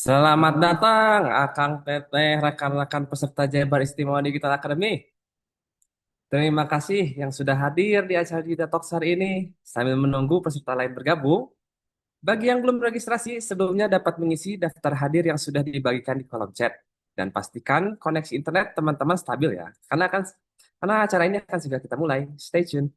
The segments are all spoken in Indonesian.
Selamat datang, Akang Teteh, rekan-rekan peserta Jabar Istimewa Digital Academy. Terima kasih yang sudah hadir di acara Digital Talks hari ini. Sambil menunggu peserta lain bergabung, bagi yang belum registrasi, sebelumnya dapat mengisi daftar hadir yang sudah dibagikan di kolom chat. Dan pastikan koneksi internet teman-teman stabil ya, karena acara ini akan segera kita mulai. Stay tune.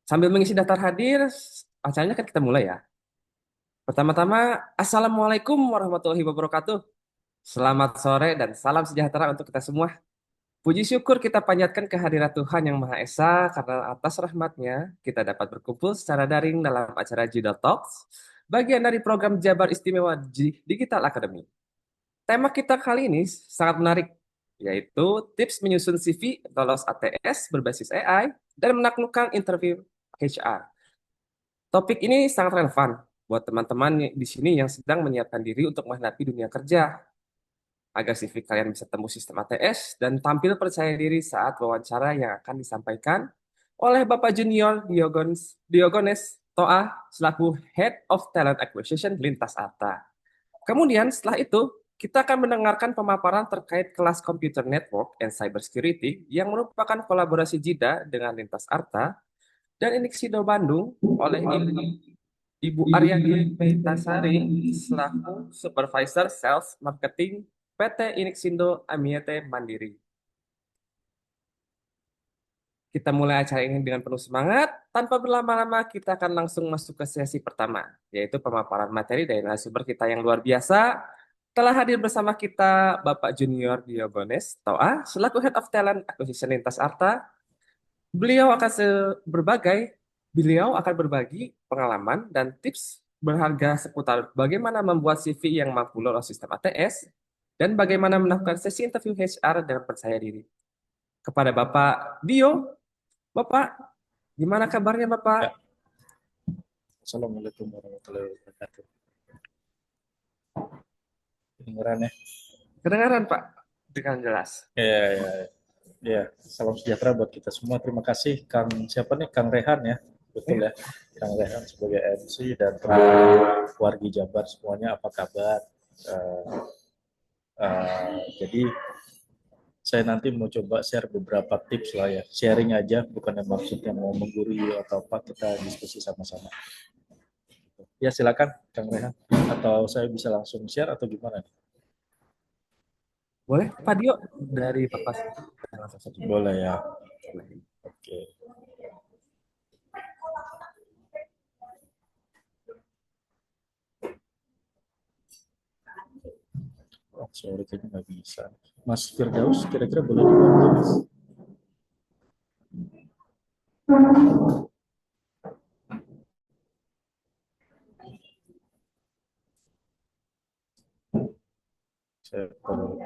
Sambil mengisi daftar hadir, acaranya kan kita mulai ya. Pertama-tama, Assalamualaikum warahmatullahi wabarakatuh. Selamat sore dan salam sejahtera untuk kita semua. Puji syukur kita panjatkan kehadirat Tuhan Yang Maha Esa karena atas rahmatnya kita dapat berkumpul secara daring dalam acara Jida Talks, bagian dari program Jabar Istimewa Digital Academy. Tema kita kali ini sangat menarik, yaitu tips menyusun CV, lolos ATS berbasis AI, dan menaklukkan interview HR. Topik ini sangat relevan buat teman-teman di sini yang sedang menyiapkan diri untuk menghadapi dunia kerja, agar CV kalian bisa tembus sistem ATS dan tampil percaya diri saat wawancara yang akan disampaikan oleh Bapak Junior Diogones Toa selaku Head of Talent Acquisition Lintas Arta. Kemudian setelah itu, kita akan mendengarkan pemaparan terkait kelas Computer Network and Cybersecurity yang merupakan kolaborasi JIDA dengan Lintas Arta dan Inixido Bandung oleh Ibu Aryani Meitasari selaku Supervisor Sales Marketing PT Inixindo Amiete Mandiri. Kita mulai acara ini dengan penuh semangat. Tanpa berlama-lama, kita akan langsung masuk ke sesi pertama, yaitu pemaparan materi dari narasumber kita yang luar biasa. Telah hadir bersama kita Bapak Junior Diogones Toa, selaku Head of Talent Acquisition Lintas Arta. Beliau akan berbagai, beliau akan berbagi pengalaman dan tips berharga seputar bagaimana membuat CV yang mampu lolos sistem ATS dan bagaimana melakukan sesi interview HR dengan percaya diri. Kepada Bapak Dio, Bapak, gimana kabarnya Ya, Bapak? Assalamualaikum warahmatullahi wabarakatuh. Kedengeran ya? Kedengaran Pak dengan jelas. Ya, ya, ya. Salam sejahtera buat kita semua. Terima kasih Kang siapa nih? Kang Rehan ya. Betul Ya, ya. Kang Rehan sebagai MC dan teman-teman wargi Jabar semuanya apa kabar? Eh, jadi saya nanti mau coba share beberapa tips lah ya. Sharing aja, bukan maksudnya mau menggurui atau apa. Kita diskusi sama-sama. Ya silakan Kang Rehan. Atau saya bisa langsung share atau gimana? boleh Pak Dio dari Bapak langsung saja. Boleh ya. Oke. Oh, sorry, kayaknya nggak bisa. Mas Firdaus, kira-kira boleh dibantu, Mas? Saya perlu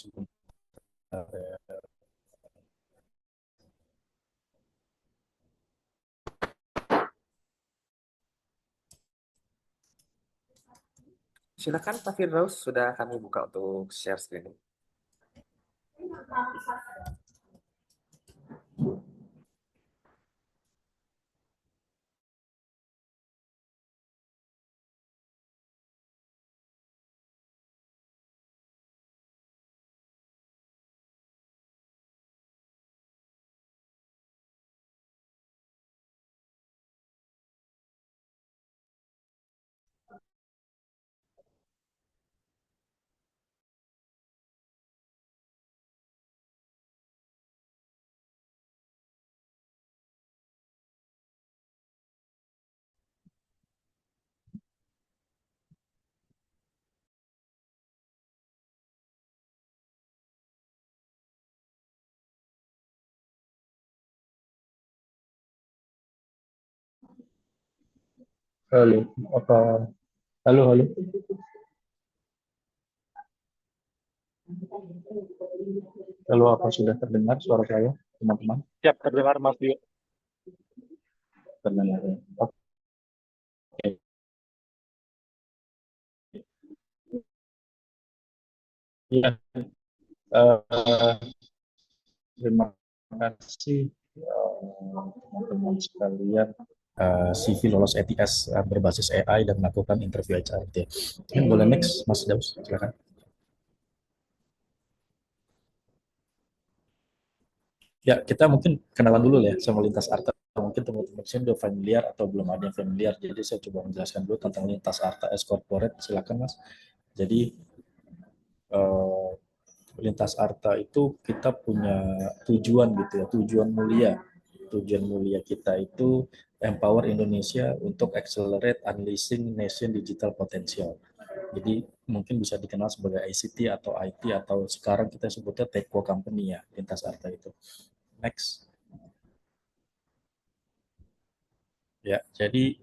sebentar ya. Silakan Pak Firdaus, sudah kami buka untuk share screen. Halo, apa? Halo, halo. Halo, apa sudah terdengar suara saya, teman-teman? Siap terdengar Mas Dio. Terdengar. Oke. Ya, eh, terima kasih teman-teman sekalian. CV lolos ETS berbasis AI dan melakukan interview HR. Gitu ya. Mungkin boleh next, Mas Daus, silakan. Ya, kita mungkin kenalan dulu ya sama lintas arta. Mungkin teman-teman sini udah familiar atau belum ada yang familiar. Jadi saya coba menjelaskan dulu tentang lintas arta S Corporate. Silakan Mas. Jadi eh, lintas arta itu kita punya tujuan gitu ya, tujuan mulia. Tujuan mulia kita itu empower Indonesia untuk accelerate unleashing nation digital potential. Jadi mungkin bisa dikenal sebagai ICT atau IT atau sekarang kita sebutnya Techco Company ya, lintas arta itu. Next. Ya, jadi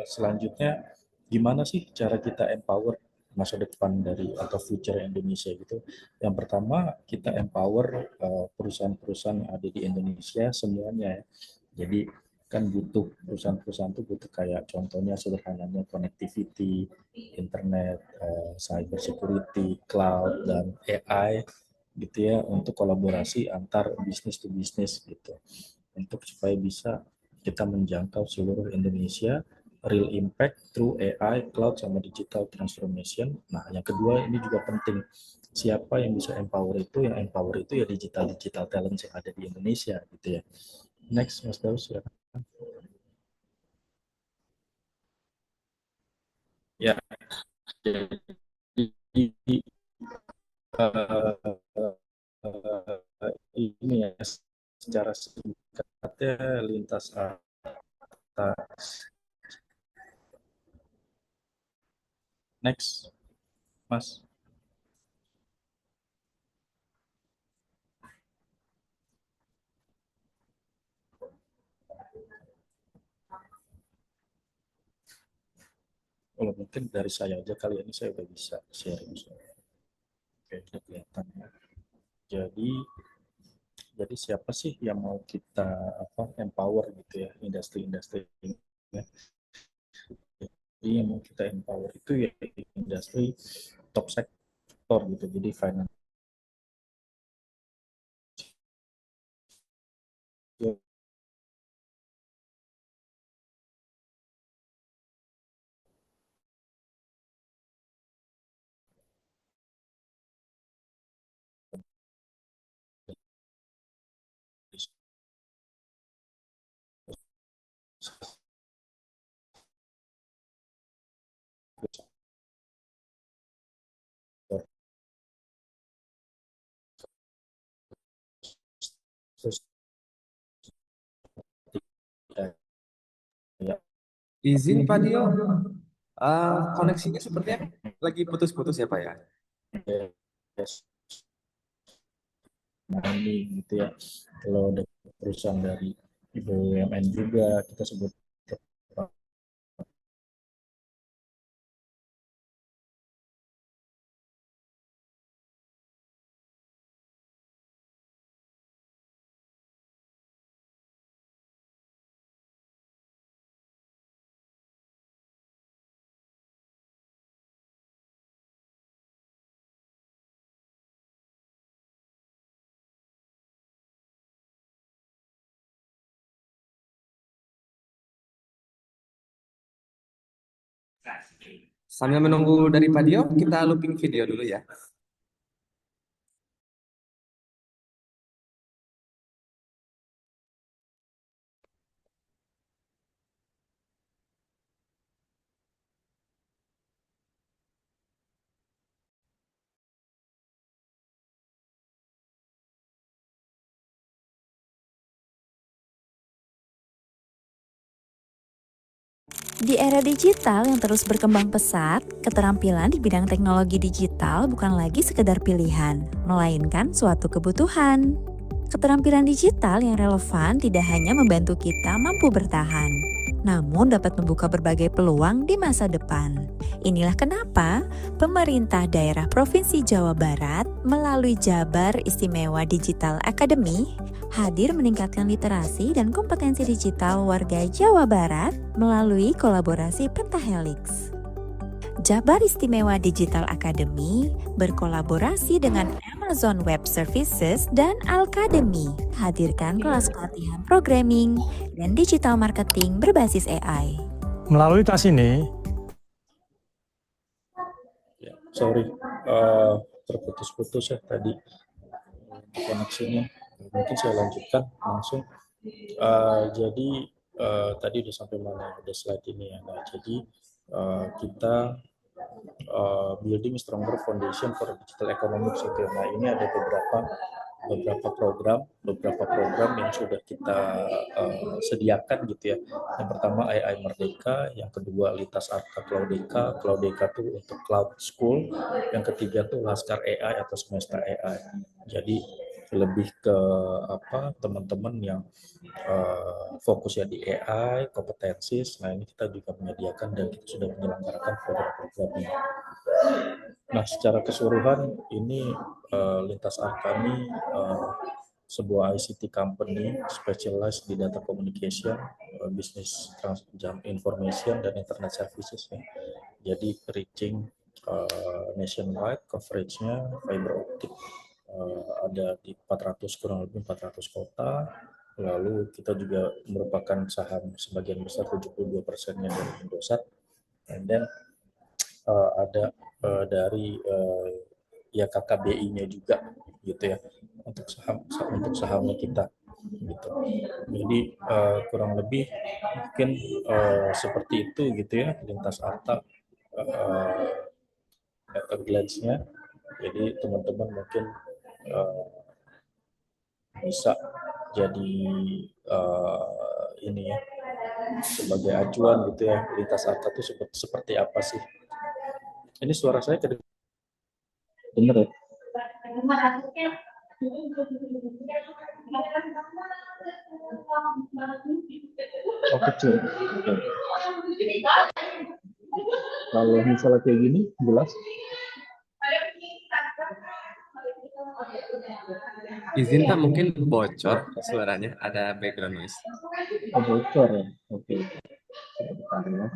selanjutnya gimana sih cara kita empower masa depan dari atau future Indonesia gitu. Yang pertama kita empower perusahaan-perusahaan yang ada di Indonesia semuanya ya. Jadi kan butuh perusahaan-perusahaan itu butuh kayak contohnya sederhananya connectivity, internet, cyber security, cloud dan AI gitu ya untuk kolaborasi antar bisnis to bisnis gitu. Untuk supaya bisa kita menjangkau seluruh Indonesia, real impact through AI, cloud, sama digital transformation. Nah, yang kedua ini juga penting. Siapa yang bisa empower itu? Yang empower itu ya digital talent yang ada di Indonesia gitu ya. Next, Mas Daus. Ya, jadi ini ya secara singkatnya lintas atas. Next, Mas. Kalau mungkin dari saya aja kali ini saya udah bisa sharing. Oke, udah kelihatan ya. Jadi, jadi siapa sih yang mau kita empower gitu ya industri-industri ini? Ya. Jadi yang mau kita empower itu ya industri top sektor gitu. Jadi finance terus ya, Izin Pak Dio, koneksinya sepertinya lagi putus-putus ya Pak ya? ya, mining gitu ya. Kalau ada perusahaan dari BUMN juga kita sebut Sambil menunggu dari Pak Dio, kita looping video dulu ya. Di era digital yang terus berkembang pesat, keterampilan di bidang teknologi digital bukan lagi sekedar pilihan, melainkan suatu kebutuhan. Keterampilan digital yang relevan tidak hanya membantu kita mampu bertahan, namun dapat membuka berbagai peluang di masa depan. Inilah kenapa pemerintah daerah Provinsi Jawa Barat melalui Jabar Istimewa Digital Academy hadir meningkatkan literasi dan kompetensi digital warga Jawa Barat melalui kolaborasi Pentahelix. Jabar Istimewa Digital Academy berkolaborasi dengan Amazon Web Services dan Alkademi, hadirkan kelas pelatihan programming dan digital marketing berbasis AI. Melalui tas ini, Sorry, terputus-putus ya tadi koneksinya. Mungkin saya lanjutkan langsung. Jadi tadi udah sampai mana? Udah slide ini ya. Nah, jadi kita building stronger foundation for digital economic gitu. Nah, ini ada beberapa program yang sudah kita sediakan gitu ya. Yang pertama AI Merdeka, yang kedua Lintas Arka Cloudeka itu untuk Cloud School, yang ketiga tuh Laskar AI atau Semesta AI. Jadi lebih ke teman-teman yang fokusnya di AI, kompetensi. Nah, ini kita juga menyediakan dan kita sudah menyelenggarakan program-program ini. Nah, secara keseluruhan ini Lintas Arka ini sebuah ICT company specialized di data communication, business information dan internet services ya. Jadi reaching nationwide, coverage-nya fiber optic ada di 400 kurang lebih 400 kota. Lalu kita juga merupakan saham sebagian besar 72%-nya dari Indosat. And then ada dari ya KKBI-nya juga gitu ya untuk sahamnya kita gitu. Jadi kurang lebih mungkin seperti itu gitu ya Lintas Arta at a glance-nya. Jadi teman-teman mungkin bisa jadi ini ya sebagai acuan gitu ya Lintas Arta itu seperti apa sih. Ini suara saya dengar ya? Oh kecil. Okay. Kalau misalnya kayak gini jelas. Izin Pak, mungkin bocor suaranya, ada background noise. Oh, bocor ya? Oke. Bentar ya.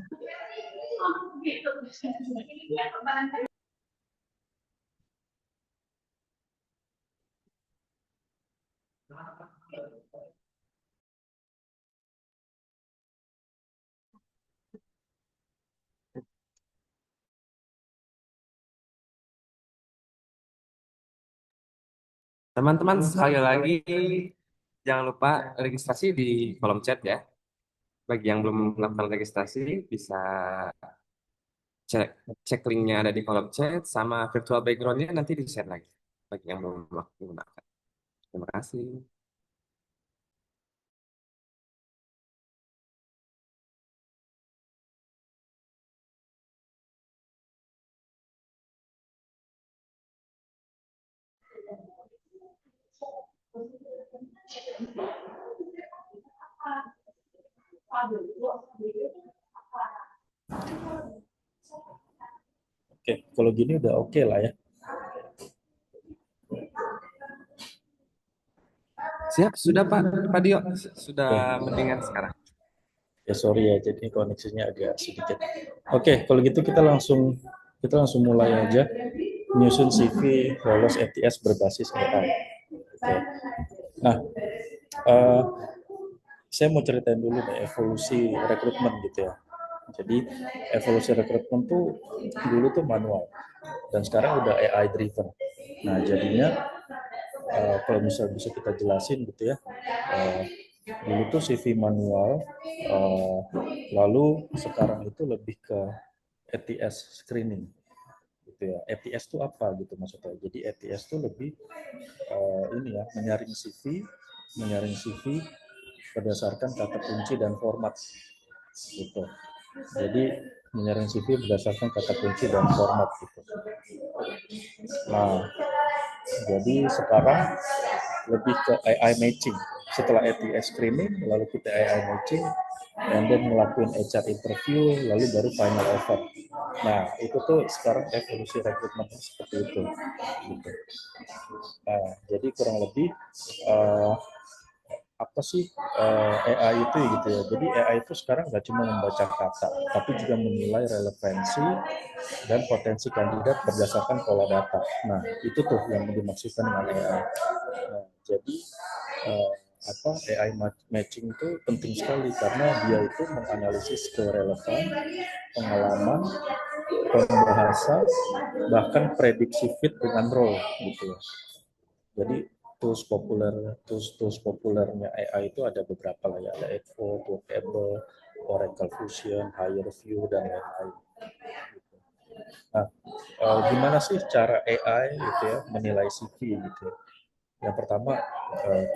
Teman-teman, sekali lagi jangan lupa registrasi di kolom chat ya. Bagi yang belum melakukan registrasi, bisa cek linknya ada di kolom chat, sama virtual background-nya nanti di-share lagi. Bagi yang belum menggunakan. Terima kasih. Oke, kalau gini udah oke lah ya. Siap, sudah Pak Dio, sudah mendingan sekarang. Ya sorry ya, jadi koneksinya agak sedikit. Oke, kalau gitu kita langsung mulai aja menyusun CV lolos ATS berbasis AI. Oke. Nah, saya mau ceritain dulu nih evolusi rekrutmen gitu ya. Jadi evolusi rekrutmen tuh dulu tuh manual dan sekarang udah AI driven. Nah jadinya kalau misalnya bisa kita jelasin gitu ya, dulu tuh CV manual, lalu sekarang itu lebih ke ATS screening gitu ya. ATS itu apa gitu maksudnya? Jadi ATS itu lebih ini ya menyaring CV berdasarkan kata kunci dan format gitu. Jadi menyaring CV berdasarkan kata kunci dan format gitu. Nah, jadi sekarang lebih ke AI matching. Setelah ATS screening, lalu kita AI matching. and then ngelakuin HR interview, lalu baru final offer. Nah, itu tuh sekarang evolusi rekrutmen seperti itu. Gitu. Nah, jadi kurang lebih uh, apa sih AI itu gitu ya. Jadi AI itu sekarang nggak cuma membaca kata, tapi juga menilai relevansi dan potensi kandidat berdasarkan pola data. Nah, itu tuh yang dimaksudkan dengan AI. Nah, jadi eh, apa AI matching itu penting sekali karena dia itu menganalisis skill relevan, pengalaman, pembahasa, bahkan prediksi fit dengan role gitu ya. Jadi tools populernya AI itu ada beberapa lah ya, ada Evo, Workable, Oracle Fusion, HireVue dan lain-lain. Gitu. Nah, gimana sih cara AI gitu ya menilai CV gitu ya? Yang pertama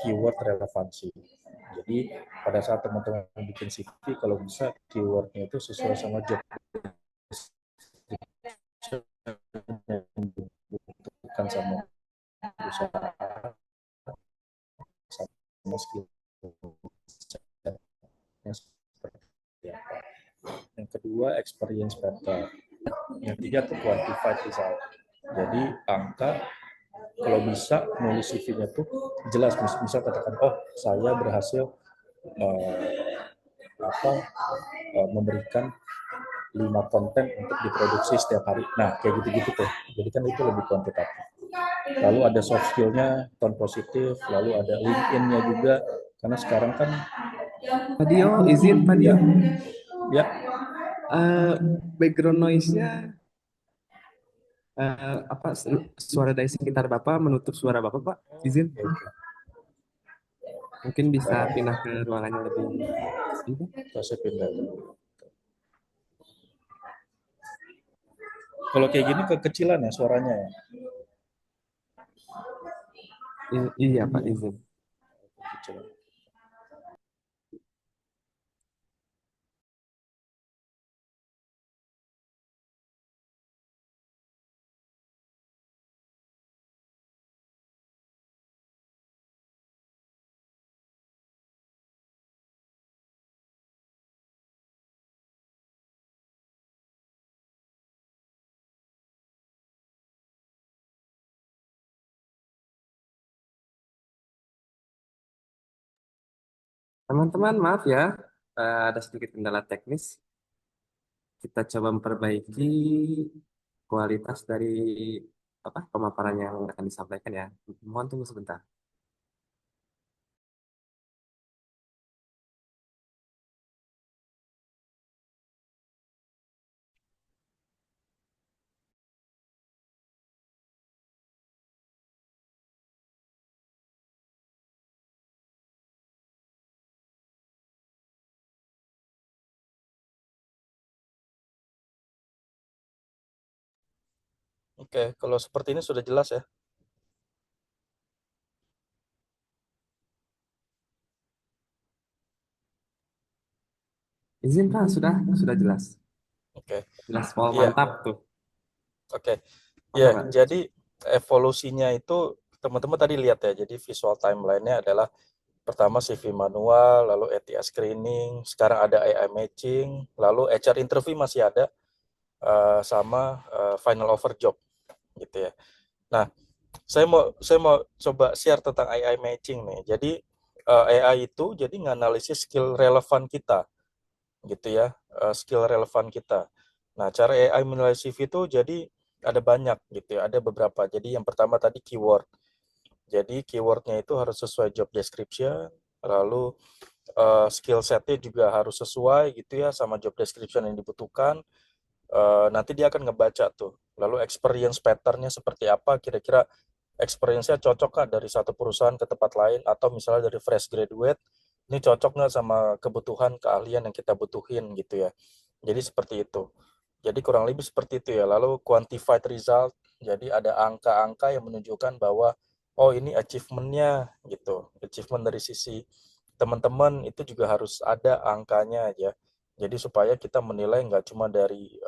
keyword relevansi. Jadi pada saat teman-teman bikin CV, kalau bisa keywordnya itu sesuai sama job yang dibutuhkan sama perusahaan, sama skill seperti apa. Yang kedua experience pattern. Yang ketiga tuh quantified result. Jadi angka kalau bisa nulis CV-nya tuh jelas, misal katakan oh saya berhasil uh, memberikan 5 konten untuk diproduksi setiap hari. Nah, kayak gitu-gitu tuh. Jadi kan itu lebih kuantitatif. Lalu ada soft skill-nya, tone positif, lalu ada LinkedIn-nya juga. Karena sekarang kan Padio, izin Padio. ya, ya Background noise-nya apa suara dari sekitar Bapak menutup suara Bapak, Pak. Izin. Mungkin bisa pindah ke ruangannya lebih ini. saya pindah. Kalau kayak gini kekecilan ya suaranya ya. Iya, Pak, izin. Kekecilan. Teman-teman, maaf ya, ada sedikit kendala teknis. Kita coba memperbaiki kualitas dari apa pemaparan yang akan disampaikan ya. Mohon tunggu sebentar. Oke, kalau seperti ini sudah jelas ya. Izin Pak, sudah jelas. Oke, Jelas, wow, iya, mantap tuh. oke. Oke Ya, Pak. jadi evolusinya itu teman-teman tadi lihat ya. Jadi visual timeline-nya adalah pertama CV manual, lalu ATS screening, sekarang ada AI matching, lalu HR interview masih ada, sama final offer job gitu ya. Nah, saya mau coba share tentang AI matching nih. Jadi AI itu jadi nganalisis skill relevan kita gitu ya, skill relevan kita. Nah, cara AI menilai CV itu jadi ada banyak gitu ya, ada beberapa. Jadi yang pertama tadi keyword. Jadi keywordnya itu harus sesuai job description, lalu skill setnya juga harus sesuai gitu ya sama job description yang dibutuhkan. Nanti dia akan ngebaca tuh. Lalu experience pattern-nya seperti apa, kira-kira experience-nya cocok nggak dari satu perusahaan ke tempat lain, atau misalnya dari fresh graduate, ini cocok nggak sama kebutuhan keahlian yang kita butuhin gitu ya. Jadi seperti itu. Jadi kurang lebih seperti itu ya. Lalu quantified result, jadi ada angka-angka yang menunjukkan bahwa oh ini achievement-nya gitu. Achievement dari sisi teman-teman itu juga harus ada angkanya aja. Jadi supaya kita menilai nggak cuma dari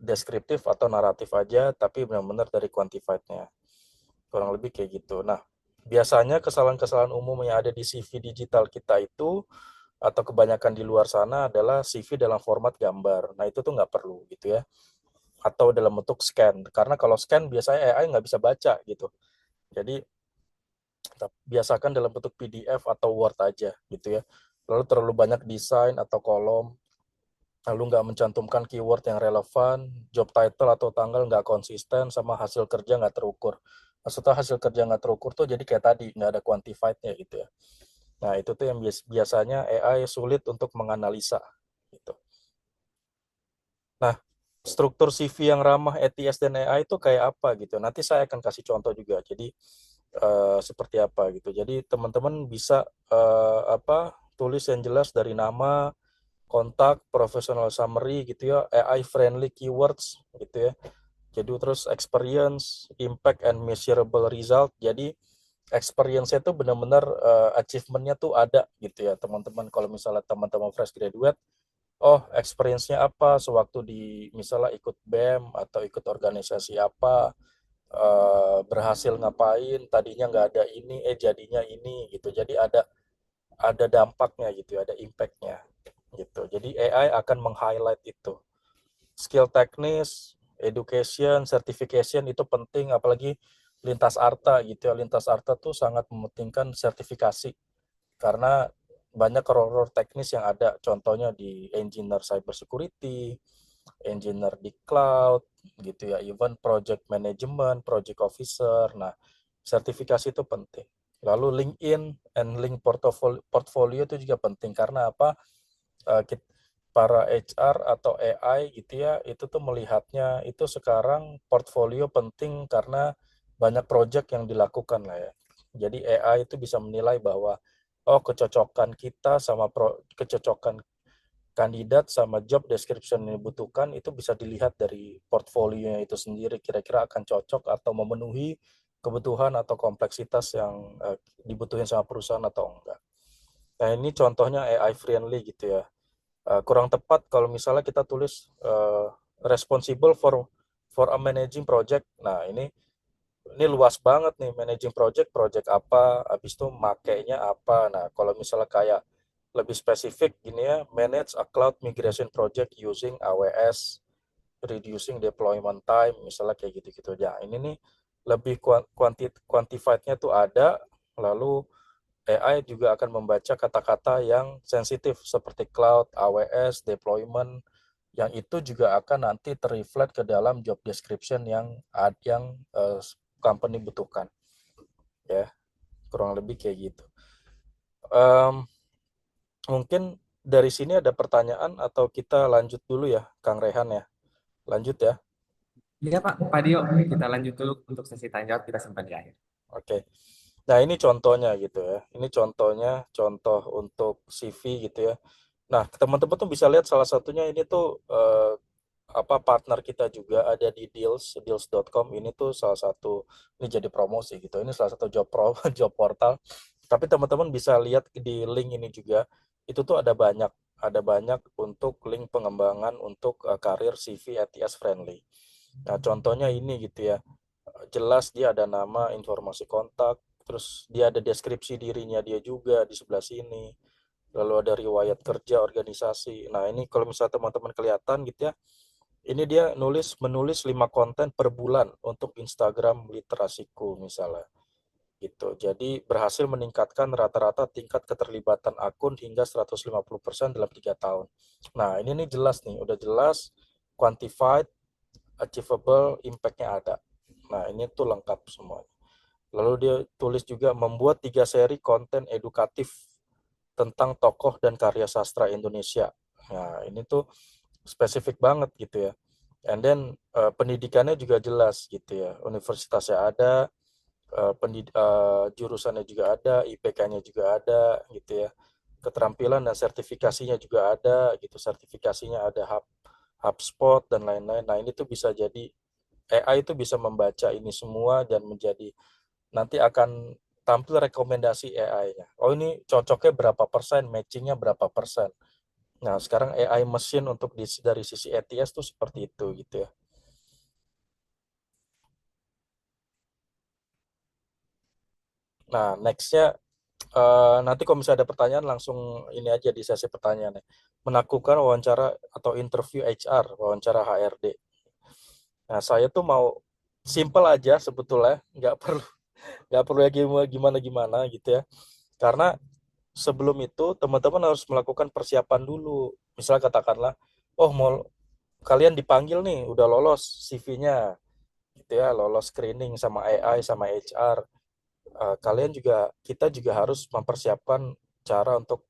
deskriptif atau naratif aja, tapi benar-benar dari quantified-nya. Kurang lebih kayak gitu. Nah, biasanya kesalahan-kesalahan umum yang ada di CV digital kita itu atau kebanyakan di luar sana adalah CV dalam format gambar. Nah itu tuh nggak perlu gitu ya. Atau dalam bentuk scan. Karena kalau scan biasanya AI nggak bisa baca gitu. Jadi biasakan dalam bentuk PDF atau Word aja gitu ya. Lalu terlalu banyak desain atau kolom, lalu nggak mencantumkan keyword yang relevan, job title atau tanggal nggak konsisten, sama hasil kerja nggak terukur. Maksudnya hasil kerja nggak terukur tuh jadi kayak tadi, nggak ada quantified-nya gitu ya. Nah itu tuh yang biasanya AI sulit untuk menganalisa gitu. Nah, struktur CV yang ramah ATS dan AI itu kayak apa gitu. Nanti saya akan kasih contoh juga. Jadi seperti apa gitu. Jadi teman-teman bisa tulis yang jelas dari nama, kontak, professional summary gitu ya, AI friendly keywords gitu ya. Jadi terus experience, impact and measurable result. Jadi experience-nya tuh benar-benar achievement-nya tuh ada gitu ya teman-teman. Kalau misalnya teman-teman fresh graduate, oh experience-nya apa sewaktu di misalnya ikut BEM atau ikut organisasi apa, berhasil ngapain, tadinya nggak ada ini, jadinya ini gitu. Jadi ada dampaknya gitu, ada impact-nya gitu. Jadi AI akan meng-highlight itu. Skill teknis, education, certification itu penting, apalagi lintas arta gitu ya. Lintas arta tuh sangat mementingkan sertifikasi karena banyak role teknis yang ada. Contohnya di engineer cyber security, engineer di cloud gitu ya, even project management, project officer. Nah, sertifikasi itu penting. Lalu LinkedIn and link portfolio itu juga penting karena apa? Para HR atau AI gitu ya, itu tuh melihatnya itu sekarang portfolio penting karena banyak project yang dilakukan lah ya. Jadi AI itu bisa menilai bahwa oh kecocokan kita sama kecocokan kandidat sama job description yang dibutuhkan itu bisa dilihat dari portfolionya itu sendiri, kira-kira akan cocok atau memenuhi kebutuhan atau kompleksitas yang dibutuhin sama perusahaan atau enggak. Nah ini contohnya AI friendly gitu ya. Kurang tepat kalau misalnya kita tulis responsible for a managing project. Nah ini luas banget nih, managing project apa, habis itu makainya apa. Nah, kalau misalnya kayak lebih spesifik gini ya, manage a cloud migration project using AWS, reducing deployment time, misalnya kayak gitu-gitu. Ya, ini nih lebih quantified-nya tuh ada, lalu AI juga akan membaca kata-kata yang sensitif seperti cloud, AWS, deployment, yang itu juga akan nanti terreflect ke dalam job description yang company butuhkan ya, kurang lebih kayak gitu. Mungkin dari sini ada pertanyaan atau kita lanjut dulu ya Kang Rehan ya, lanjut ya. Iya Pak Dio, kita lanjut dulu untuk sesi tanya jawab, kita simpan di akhir. Oke, nah ini contohnya gitu ya, ini contoh untuk CV gitu ya. Nah teman-teman tuh bisa lihat salah satunya ini tuh partner kita juga ada di deals.com. Ini tuh salah satu, ini jadi promosi gitu, ini salah satu job portal. Tapi teman-teman bisa lihat di link ini juga, itu tuh ada banyak untuk link pengembangan untuk karir CV ATS friendly. Nah contohnya ini gitu ya, jelas dia ada nama, informasi kontak, terus dia ada deskripsi dirinya dia juga di sebelah sini, lalu ada riwayat kerja organisasi. Nah ini kalau misalnya teman-teman kelihatan gitu ya, ini dia menulis 5 konten per bulan untuk Instagram literasiku misalnya gitu. Jadi berhasil meningkatkan rata-rata tingkat keterlibatan akun hingga 150% dalam 3 tahun. Nah, ini nih jelas nih, udah jelas, quantified, achievable, impact-nya ada. Nah, ini tuh lengkap semua. Lalu dia tulis juga membuat 3 seri konten edukatif tentang tokoh dan karya sastra Indonesia. Nah, ini tuh spesifik banget gitu ya. And then pendidikannya juga jelas gitu ya. Universitasnya ada, jurusannya juga ada, IPK-nya juga ada gitu ya. Keterampilan dan sertifikasinya juga ada gitu. Sertifikasinya ada HubSpot dan lain-lain. Nah, ini tuh bisa jadi AI itu bisa membaca ini semua dan menjadi nanti akan tampil rekomendasi AI-nya. Oh, ini cocoknya berapa persen, matchingnya berapa persen. Nah, sekarang AI mesin untuk dari sisi ATS tuh seperti itu gitu ya. Nah, next-nya Nanti kalau misalnya ada pertanyaan langsung ini aja di sesi pertanyaan ya. Melakukan wawancara atau interview HR, wawancara HRD. Nah, saya tuh mau simple aja sebetulnya, nggak perlu ya gimana gimana gitu ya. Karena sebelum itu teman-teman harus melakukan persiapan dulu. Misal katakanlah, oh mau kalian dipanggil nih, udah lolos CV-nya, gitu ya, lolos screening sama AI sama HR. Kalian juga kita juga harus mempersiapkan cara untuk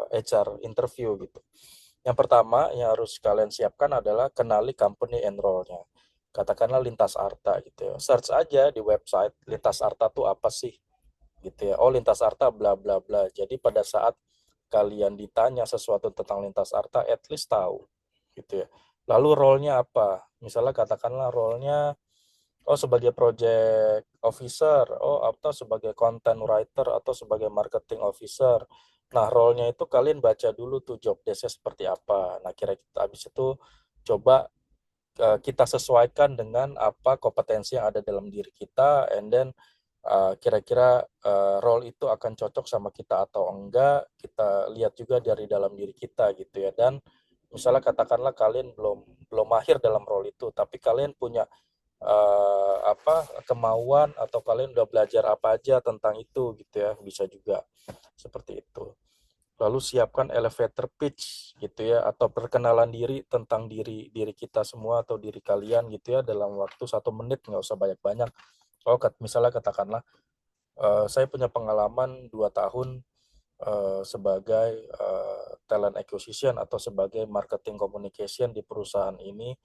HR interview gitu. Yang pertama yang harus kalian siapkan adalah kenali company and role-nya. Katakanlah Lintas Arta gitu ya. Search aja di website Lintas Arta tuh apa sih gitu ya. Oh, Lintas Arta bla bla bla. Jadi pada saat kalian ditanya sesuatu tentang Lintas Arta, at least tahu gitu ya. Lalu role-nya apa? Misalnya katakanlah role-nya oh sebagai project officer, oh atau sebagai content writer atau sebagai marketing officer. Nah, role-nya itu kalian baca dulu tuh job desk-nya seperti apa. Nah, kira-kira habis itu coba kita sesuaikan dengan apa kompetensi yang ada dalam diri kita, and then kira-kira role itu akan cocok sama kita atau enggak, kita lihat juga dari dalam diri kita gitu ya. Dan misalnya katakanlah kalian belum belum mahir dalam role itu, tapi kalian punya kemauan atau kalian udah belajar apa aja tentang itu gitu ya, bisa juga seperti itu. Lalu siapkan elevator pitch gitu ya, atau perkenalan diri tentang diri diri kita semua atau diri kalian gitu ya dalam waktu 1 menit, nggak usah banyak-banyak. Oh, misalnya katakanlah saya punya pengalaman 2 tahun sebagai talent acquisition atau sebagai marketing communication di perusahaan ini.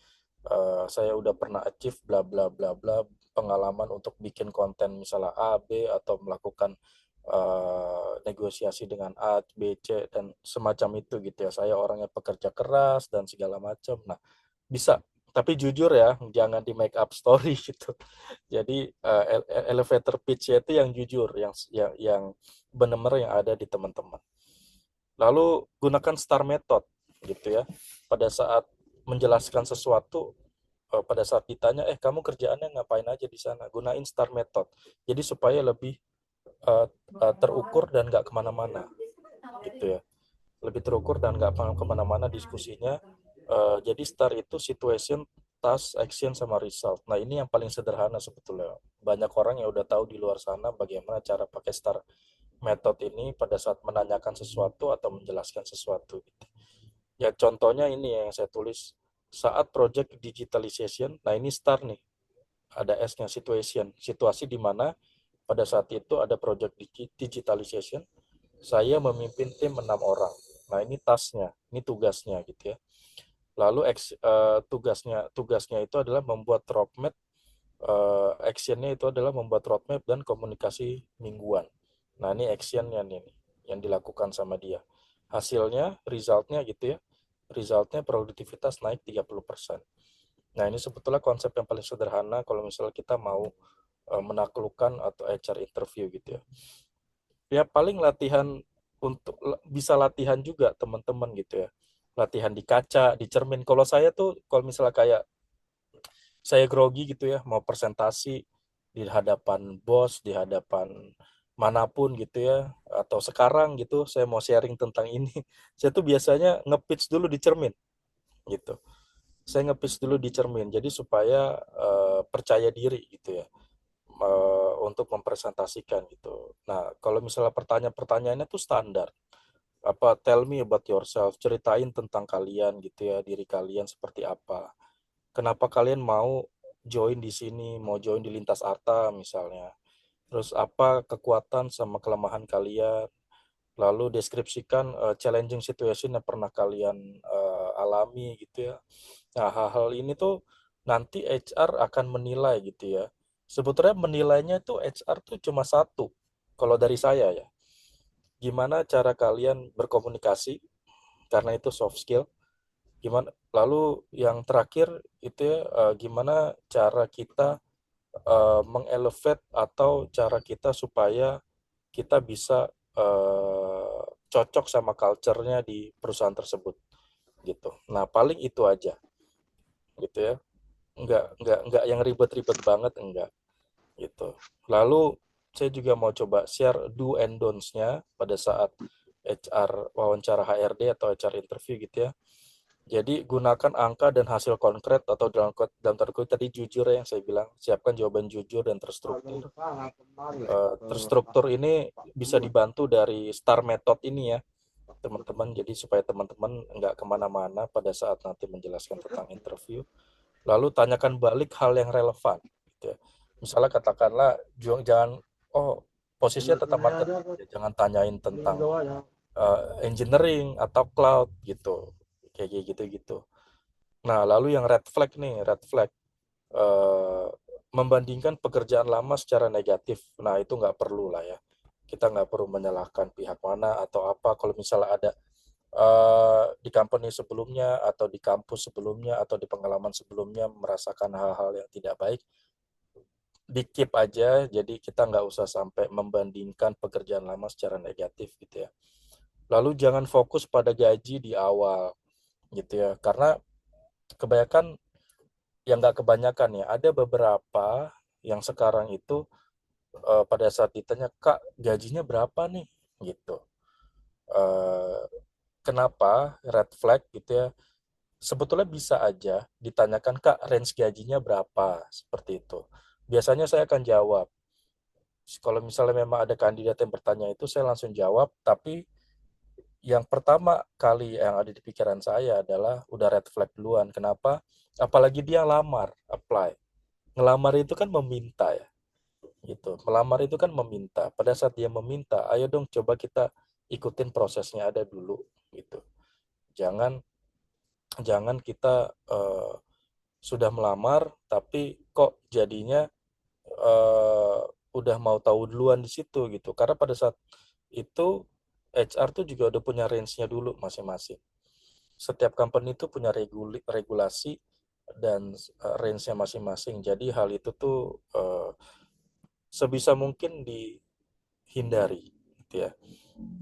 Saya udah pernah achieve bla bla bla bla, pengalaman untuk bikin konten misalnya A, B, atau melakukan negosiasi dengan A, B, C, dan semacam itu gitu ya. Saya orangnya pekerja keras dan segala macam. Nah, bisa. Tapi jujur ya, jangan di make up story gitu. Jadi elevator pitch itu yang jujur, yang benar-benar yang ada di teman-teman. Lalu gunakan STAR method gitu ya. Pada saat menjelaskan sesuatu, pada saat ditanya, kamu kerjaannya ngapain aja di sana? Gunain STAR method. Jadi supaya lebih terukur dan nggak kemana-mana gitu ya. Lebih terukur dan nggak kemana-mana diskusinya. Jadi STAR itu situation, task, action, sama result. Nah, ini yang paling sederhana sebetulnya. Banyak orang yang udah tahu di luar sana bagaimana cara pakai STAR method ini pada saat menanyakan sesuatu atau menjelaskan sesuatu gitu. Ya contohnya ini yang saya tulis saat project digitalization. Nah, ini STAR nih. Ada S-nya situation, situasi di mana pada saat itu ada project digitalization, saya memimpin tim 6 orang. Nah, ini tasknya, ini tugasnya gitu ya. Lalu tugasnya itu adalah membuat roadmap, actionnya itu adalah membuat roadmap dan komunikasi mingguan. Nah, ini actionnya nih yang dilakukan sama dia. Hasilnya, resultnya gitu ya. Resultnya produktivitas naik 30%. Nah, ini sebetulnya konsep yang paling sederhana kalau misalnya kita mau menaklukkan atau HR interview gitu ya. Ya paling latihan untuk bisa latihan juga teman-teman gitu ya. Latihan di kaca, di cermin. Kalau saya tuh kalau misalnya kayak saya grogi gitu ya, mau presentasi di hadapan bos, di hadapan manapun gitu ya, atau sekarang gitu saya mau sharing tentang ini, saya tuh biasanya nge-pitch dulu di cermin gitu. Saya nge-pitch dulu di cermin, jadi supaya percaya diri gitu ya, untuk mempresentasikan gitu. Nah, kalau misalnya pertanyaannya tuh standar, apa tell me about yourself, ceritain tentang kalian gitu ya, diri kalian seperti apa. Kenapa kalian mau join di sini, mau join di Lintas Arta misalnya. Terus apa kekuatan sama kelemahan kalian. Lalu deskripsikan challenging situation yang pernah kalian alami gitu ya. Nah, hal-hal ini tuh nanti HR akan menilai gitu ya. Sebetulnya menilainya tuh HR tuh cuma satu. Kalau dari saya ya, gimana cara kalian berkomunikasi, karena itu soft skill. Gimana? Lalu yang terakhir itu ya, gimana cara kita mengelevate atau cara kita supaya kita bisa cocok sama culture-nya di perusahaan tersebut gitu. Nah, paling itu aja gitu ya. Enggak yang ribet-ribet banget, enggak gitu. Lalu saya juga mau coba share do and don'ts-nya pada saat HR wawancara HRD atau HR interview gitu ya. Jadi gunakan angka dan hasil konkret atau dalam tanda kutip tadi jujur ya yang saya bilang, siapkan jawaban jujur dan terstruktur. Terstruktur ini bisa dibantu dari STAR method ini ya teman-teman. Jadi supaya teman-teman nggak kemana-mana pada saat nanti menjelaskan tentang interview. Lalu tanyakan balik hal yang relevan. Gitu ya. Misalnya katakanlah jangan posisinya tetap marketing, ya, jangan tanyain tentang engineering atau cloud gitu, kayak gitu. Nah lalu yang red flag nih, red flag eh, membandingkan pekerjaan lama secara negatif. Nah itu nggak perlu lah ya. Kita nggak perlu menyalahkan pihak mana atau apa. Kalau misalnya ada di company sebelumnya atau di kampus sebelumnya atau di pengalaman sebelumnya merasakan hal-hal yang tidak baik, di keep aja. Jadi kita nggak usah sampai membandingkan pekerjaan lama secara negatif gitu ya. Lalu jangan fokus pada gaji di awal gitu ya, karena kebanyakan yang nggak kebanyakan ya, ada beberapa yang sekarang itu pada saat ditanya kak gajinya berapa nih gitu, eh, kenapa red flag gitu ya, sebetulnya bisa aja ditanyakan kak range gajinya berapa seperti itu. Biasanya saya akan jawab kalau misalnya memang ada kandidat yang bertanya itu saya langsung jawab, tapi yang pertama kali yang ada di pikiran saya adalah udah red flag duluan. Kenapa? Apalagi dia lamar, apply. Ngelamar itu kan meminta ya, gitu. Melamar itu kan meminta. Pada saat dia meminta, ayo dong coba kita ikutin prosesnya ada dulu, gitu. Jangan jangan kita sudah melamar tapi kok jadinya eh, udah mau tahu duluan di situ gitu. Karena pada saat itu HR tuh juga udah punya range-nya dulu masing-masing. Setiap company itu punya regulasi dan range-nya masing-masing. Jadi hal itu tuh sebisa mungkin dihindari gitu ya.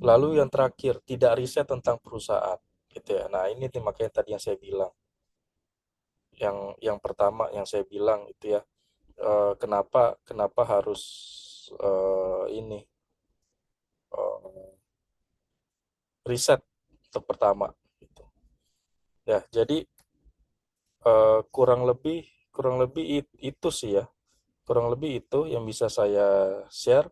Lalu yang terakhir, tidak riset tentang perusahaan gitu ya. Nah, ini makanya tadi yang saya bilang. Yang pertama yang saya bilang itu ya, kenapa kenapa harus ini riset untuk pertama gitu. Ya, jadi kurang lebih itu sih ya. Kurang lebih itu yang bisa saya share.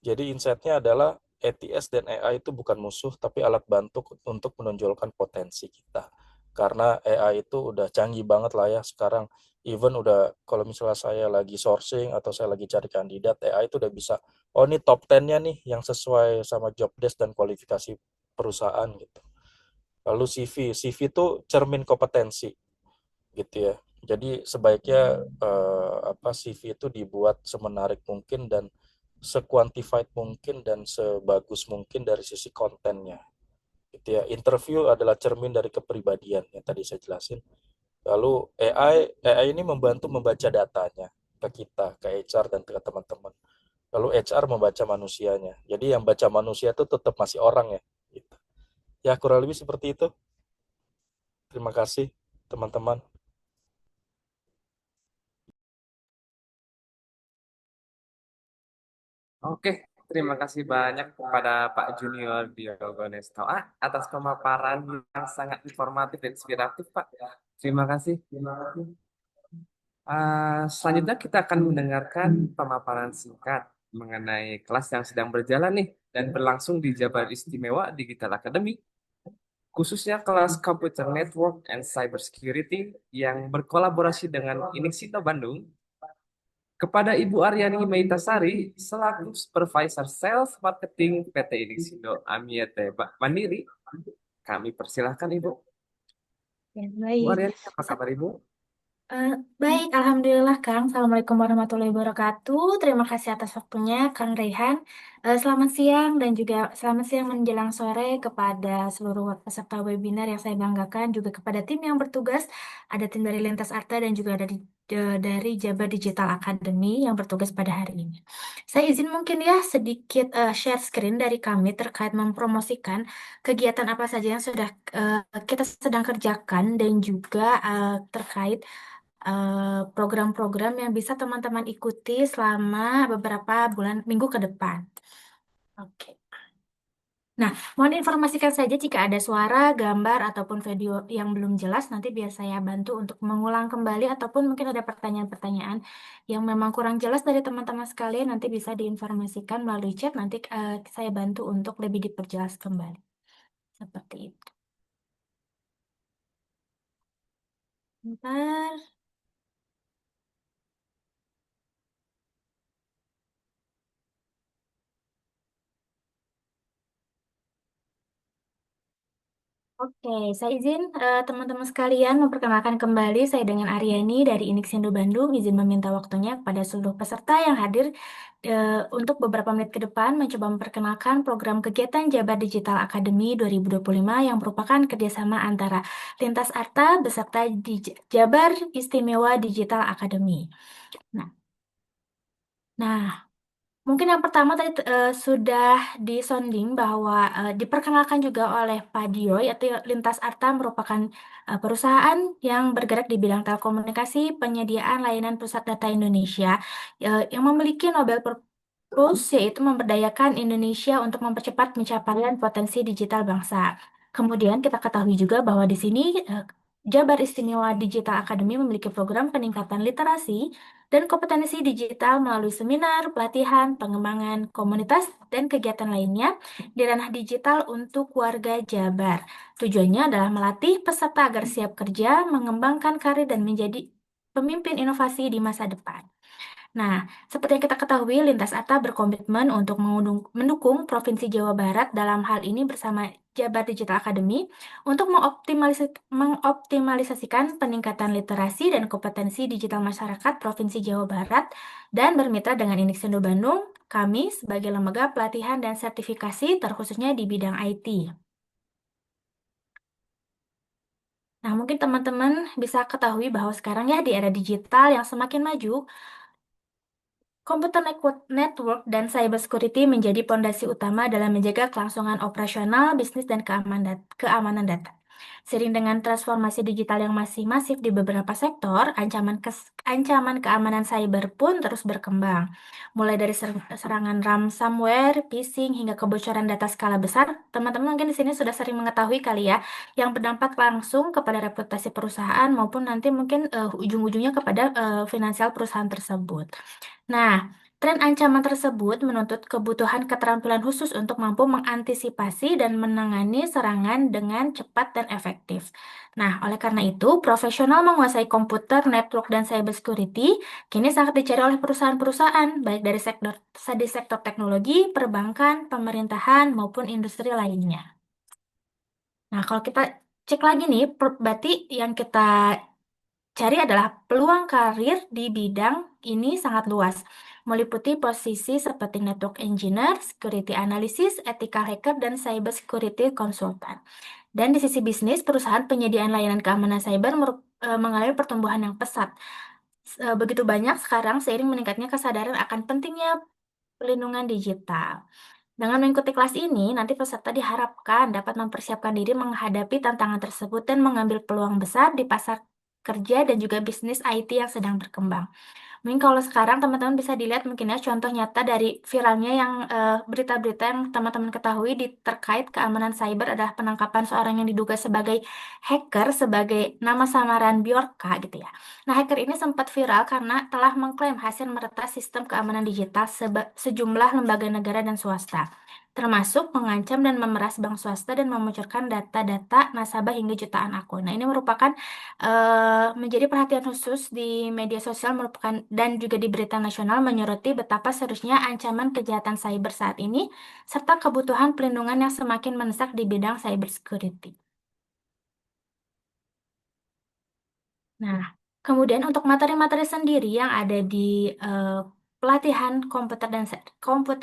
Jadi insight-nya adalah ATS dan AI itu bukan musuh, tapi alat bantu untuk menonjolkan potensi kita. Karena AI itu udah canggih banget lah ya sekarang. Even udah kalau misalnya saya lagi sourcing atau saya lagi cari kandidat, AI itu udah bisa, oh ini top 10-nya nih yang sesuai sama job desk dan kualifikasi perusahaan gitu. Lalu CV itu cermin kompetensi gitu ya. Jadi sebaiknya CV itu dibuat semenarik mungkin dan sekuantified mungkin dan sebagus mungkin dari sisi kontennya. Gitu ya. Interview adalah cermin dari kepribadian yang tadi saya jelasin. Lalu AI ini membantu membaca datanya ke kita, ke HR dan ke teman-teman. Lalu HR membaca manusianya. Jadi yang baca manusia itu tetap masih orang ya. Gitu. Ya kurang lebih seperti itu. Terima kasih teman-teman. Oke, terima kasih banyak kepada Pak Junior Diogo Nestoa atas pemaparan yang sangat informatif dan inspiratif, Pak. Terima kasih. Terima kasih. Selanjutnya kita akan mendengarkan pemaparan singkat mengenai kelas yang sedang berjalan nih dan berlangsung di Jabar Istimewa Digital Academy, khususnya kelas Computer Network and Cybersecurity yang berkolaborasi dengan Inixindo Bandung. Kepada Ibu Aryani Meitasari selaku Supervisor Sales Marketing PT Inixindo Amiete Mandiri, kami persilahkan Ibu. Ya, Bu baik. Aryani, apa kabar Ibu? Baik, Alhamdulillah Kang. Assalamualaikum warahmatullahi wabarakatuh. Terima kasih atas waktunya Kang Rehan. Selamat siang dan juga selamat siang menjelang sore kepada seluruh peserta webinar yang saya banggakan, juga kepada tim yang bertugas, ada tim dari Lintas Arta dan juga dari Jabar Digital Academy yang bertugas pada hari ini. Saya izin mungkin ya sedikit share screen dari kami terkait mempromosikan kegiatan apa saja yang sudah kita sedang kerjakan dan juga terkait program-program yang bisa teman-teman ikuti selama beberapa bulan minggu ke depan. Oke. Nah, mohon informasikan saja jika ada suara, gambar, ataupun video yang belum jelas, nanti biar saya bantu untuk mengulang kembali, ataupun mungkin ada pertanyaan-pertanyaan yang memang kurang jelas dari teman-teman sekalian, nanti bisa diinformasikan melalui chat, nanti saya bantu untuk lebih diperjelas kembali. Seperti itu. Bentar. Oke, saya izin teman-teman sekalian memperkenalkan kembali saya dengan Aryani dari Inixindo Bandung. Izin meminta waktunya kepada seluruh peserta yang hadir untuk beberapa menit ke depan mencoba memperkenalkan program kegiatan Jabar Digital Academy 2025 yang merupakan kerjasama antara Lintas Arta beserta Jabar Istimewa Digital Academy. Nah, nah, mungkin yang pertama tadi sudah disonding bahwa diperkenalkan juga oleh Pak Dio, yaitu Lintas Arta merupakan perusahaan yang bergerak di bidang telekomunikasi, penyediaan layanan pusat data Indonesia, yang memiliki Nobel Purpose, yaitu memberdayakan Indonesia untuk mempercepat pencapaian potensi digital bangsa. Kemudian kita ketahui juga bahwa di sini Jabar Istimewa Digital Academy memiliki program peningkatan literasi dan kompetensi digital melalui seminar, pelatihan, pengembangan komunitas, dan kegiatan lainnya di ranah digital untuk warga Jabar. Tujuannya adalah melatih peserta agar siap kerja, mengembangkan karir, dan menjadi pemimpin inovasi di masa depan. Nah, seperti yang kita ketahui, Lintas Arta berkomitmen untuk mendukung Provinsi Jawa Barat dalam hal ini bersama Jabar Digital Academy untuk mengoptimalisasikan peningkatan literasi dan kompetensi digital masyarakat Provinsi Jawa Barat dan bermitra dengan Inixindo Bandung, kami sebagai lembaga pelatihan dan sertifikasi terkhususnya di bidang IT. Nah, mungkin teman-teman bisa ketahui bahwa sekarang ya di era digital yang semakin maju, komputer network dan cybersecurity menjadi pondasi utama dalam menjaga kelangsungan operasional, bisnis, dan keamanan data. Seiring dengan transformasi digital yang masih masif di beberapa sektor, ancaman keamanan cyber pun terus berkembang. Mulai dari serangan ransomware, phishing, hingga kebocoran data skala besar, teman-teman mungkin di sini sudah sering mengetahui kali ya, yang berdampak langsung kepada reputasi perusahaan maupun nanti mungkin ujung-ujungnya kepada finansial perusahaan tersebut. Nah, tren ancaman tersebut menuntut kebutuhan keterampilan khusus untuk mampu mengantisipasi dan menangani serangan dengan cepat dan efektif. Nah, oleh karena itu, profesional menguasai komputer, network, dan cybersecurity kini sangat dicari oleh perusahaan-perusahaan, baik di sektor teknologi, perbankan, pemerintahan, maupun industri lainnya. Nah, kalau kita cek lagi nih, berarti yang kita cari adalah peluang karir di bidang ini sangat luas, meliputi posisi seperti network engineer, security analysis, ethical hacker, dan cyber security consultant. Dan di sisi bisnis, perusahaan penyediaan layanan keamanan cyber mengalami pertumbuhan yang pesat. Begitu banyak sekarang seiring meningkatnya kesadaran akan pentingnya pelindungan digital. Dengan mengikuti kelas ini, nanti peserta diharapkan dapat mempersiapkan diri menghadapi tantangan tersebut dan mengambil peluang besar di pasar kerja dan juga bisnis IT yang sedang berkembang. Mungkin kalau sekarang teman-teman bisa dilihat mungkin ya contoh nyata dari viralnya yang berita-berita yang teman-teman ketahui terkait keamanan cyber adalah penangkapan seorang yang diduga sebagai hacker sebagai nama samaran Bjorka gitu ya. Nah, hacker ini sempat viral karena telah mengklaim hasil meretas sistem keamanan digital sejumlah lembaga negara dan swasta, termasuk mengancam dan memeras bank swasta dan memunculkan data-data nasabah hingga jutaan akun. Nah, ini merupakan menjadi perhatian khusus di media sosial merupakan dan juga di berita nasional menyoroti betapa seriusnya ancaman kejahatan cyber saat ini serta kebutuhan pelindungan yang semakin mendesak di bidang cybersecurity. Nah, kemudian untuk materi-materi sendiri yang ada di pelatihan komputer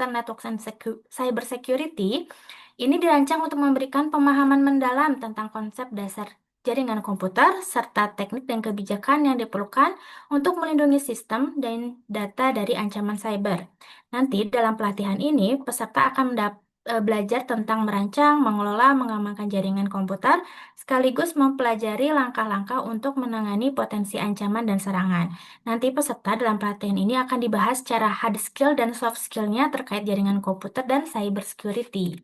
network and cyber security ini dirancang untuk memberikan pemahaman mendalam tentang konsep dasar jaringan komputer serta teknik dan kebijakan yang diperlukan untuk melindungi sistem dan data dari ancaman cyber. Nanti dalam pelatihan ini peserta akan belajar tentang merancang, mengelola, mengamankan jaringan komputer, sekaligus mempelajari langkah-langkah untuk menangani potensi ancaman dan serangan. Nanti peserta dalam pelatihan ini akan dibahas secara hard skill dan soft skill-nya terkait jaringan komputer dan cyber security.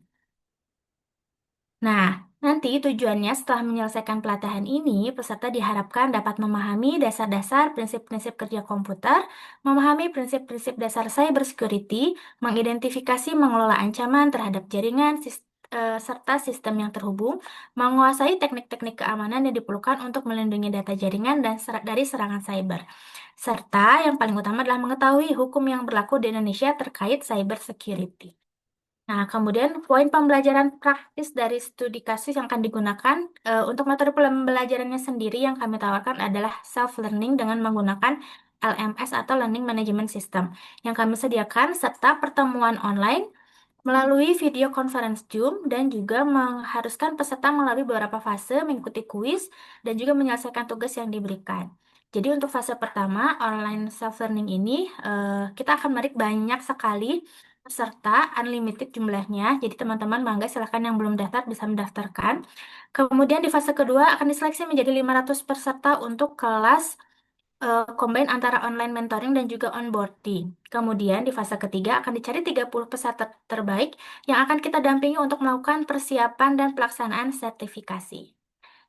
Nah, nanti tujuannya setelah menyelesaikan pelatihan ini, peserta diharapkan dapat memahami dasar-dasar prinsip-prinsip kerja komputer, memahami prinsip-prinsip dasar cyber security, mengidentifikasi mengelola ancaman terhadap jaringan, serta sistem yang terhubung, menguasai teknik-teknik keamanan yang diperlukan untuk melindungi data jaringan dan dari serangan cyber. Serta yang paling utama adalah mengetahui hukum yang berlaku di Indonesia terkait cyber security. Nah, kemudian poin pembelajaran praktis dari studi kasus yang akan digunakan untuk metode pembelajarannya sendiri yang kami tawarkan adalah self-learning dengan menggunakan LMS atau Learning Management System yang kami sediakan serta pertemuan online melalui video conference Zoom dan juga mengharuskan peserta melalui beberapa fase mengikuti kuis dan juga menyelesaikan tugas yang diberikan. Jadi untuk fase pertama online self-learning ini kita akan menarik banyak sekali peserta unlimited jumlahnya. Jadi teman-teman mangga silahkan yang belum daftar bisa mendaftarkan. Kemudian di fase kedua akan diseleksi menjadi 500 peserta untuk kelas combine antara online mentoring dan juga onboarding. Kemudian di fase ketiga akan dicari 30 peserta terbaik yang akan kita dampingi untuk melakukan persiapan dan pelaksanaan sertifikasi.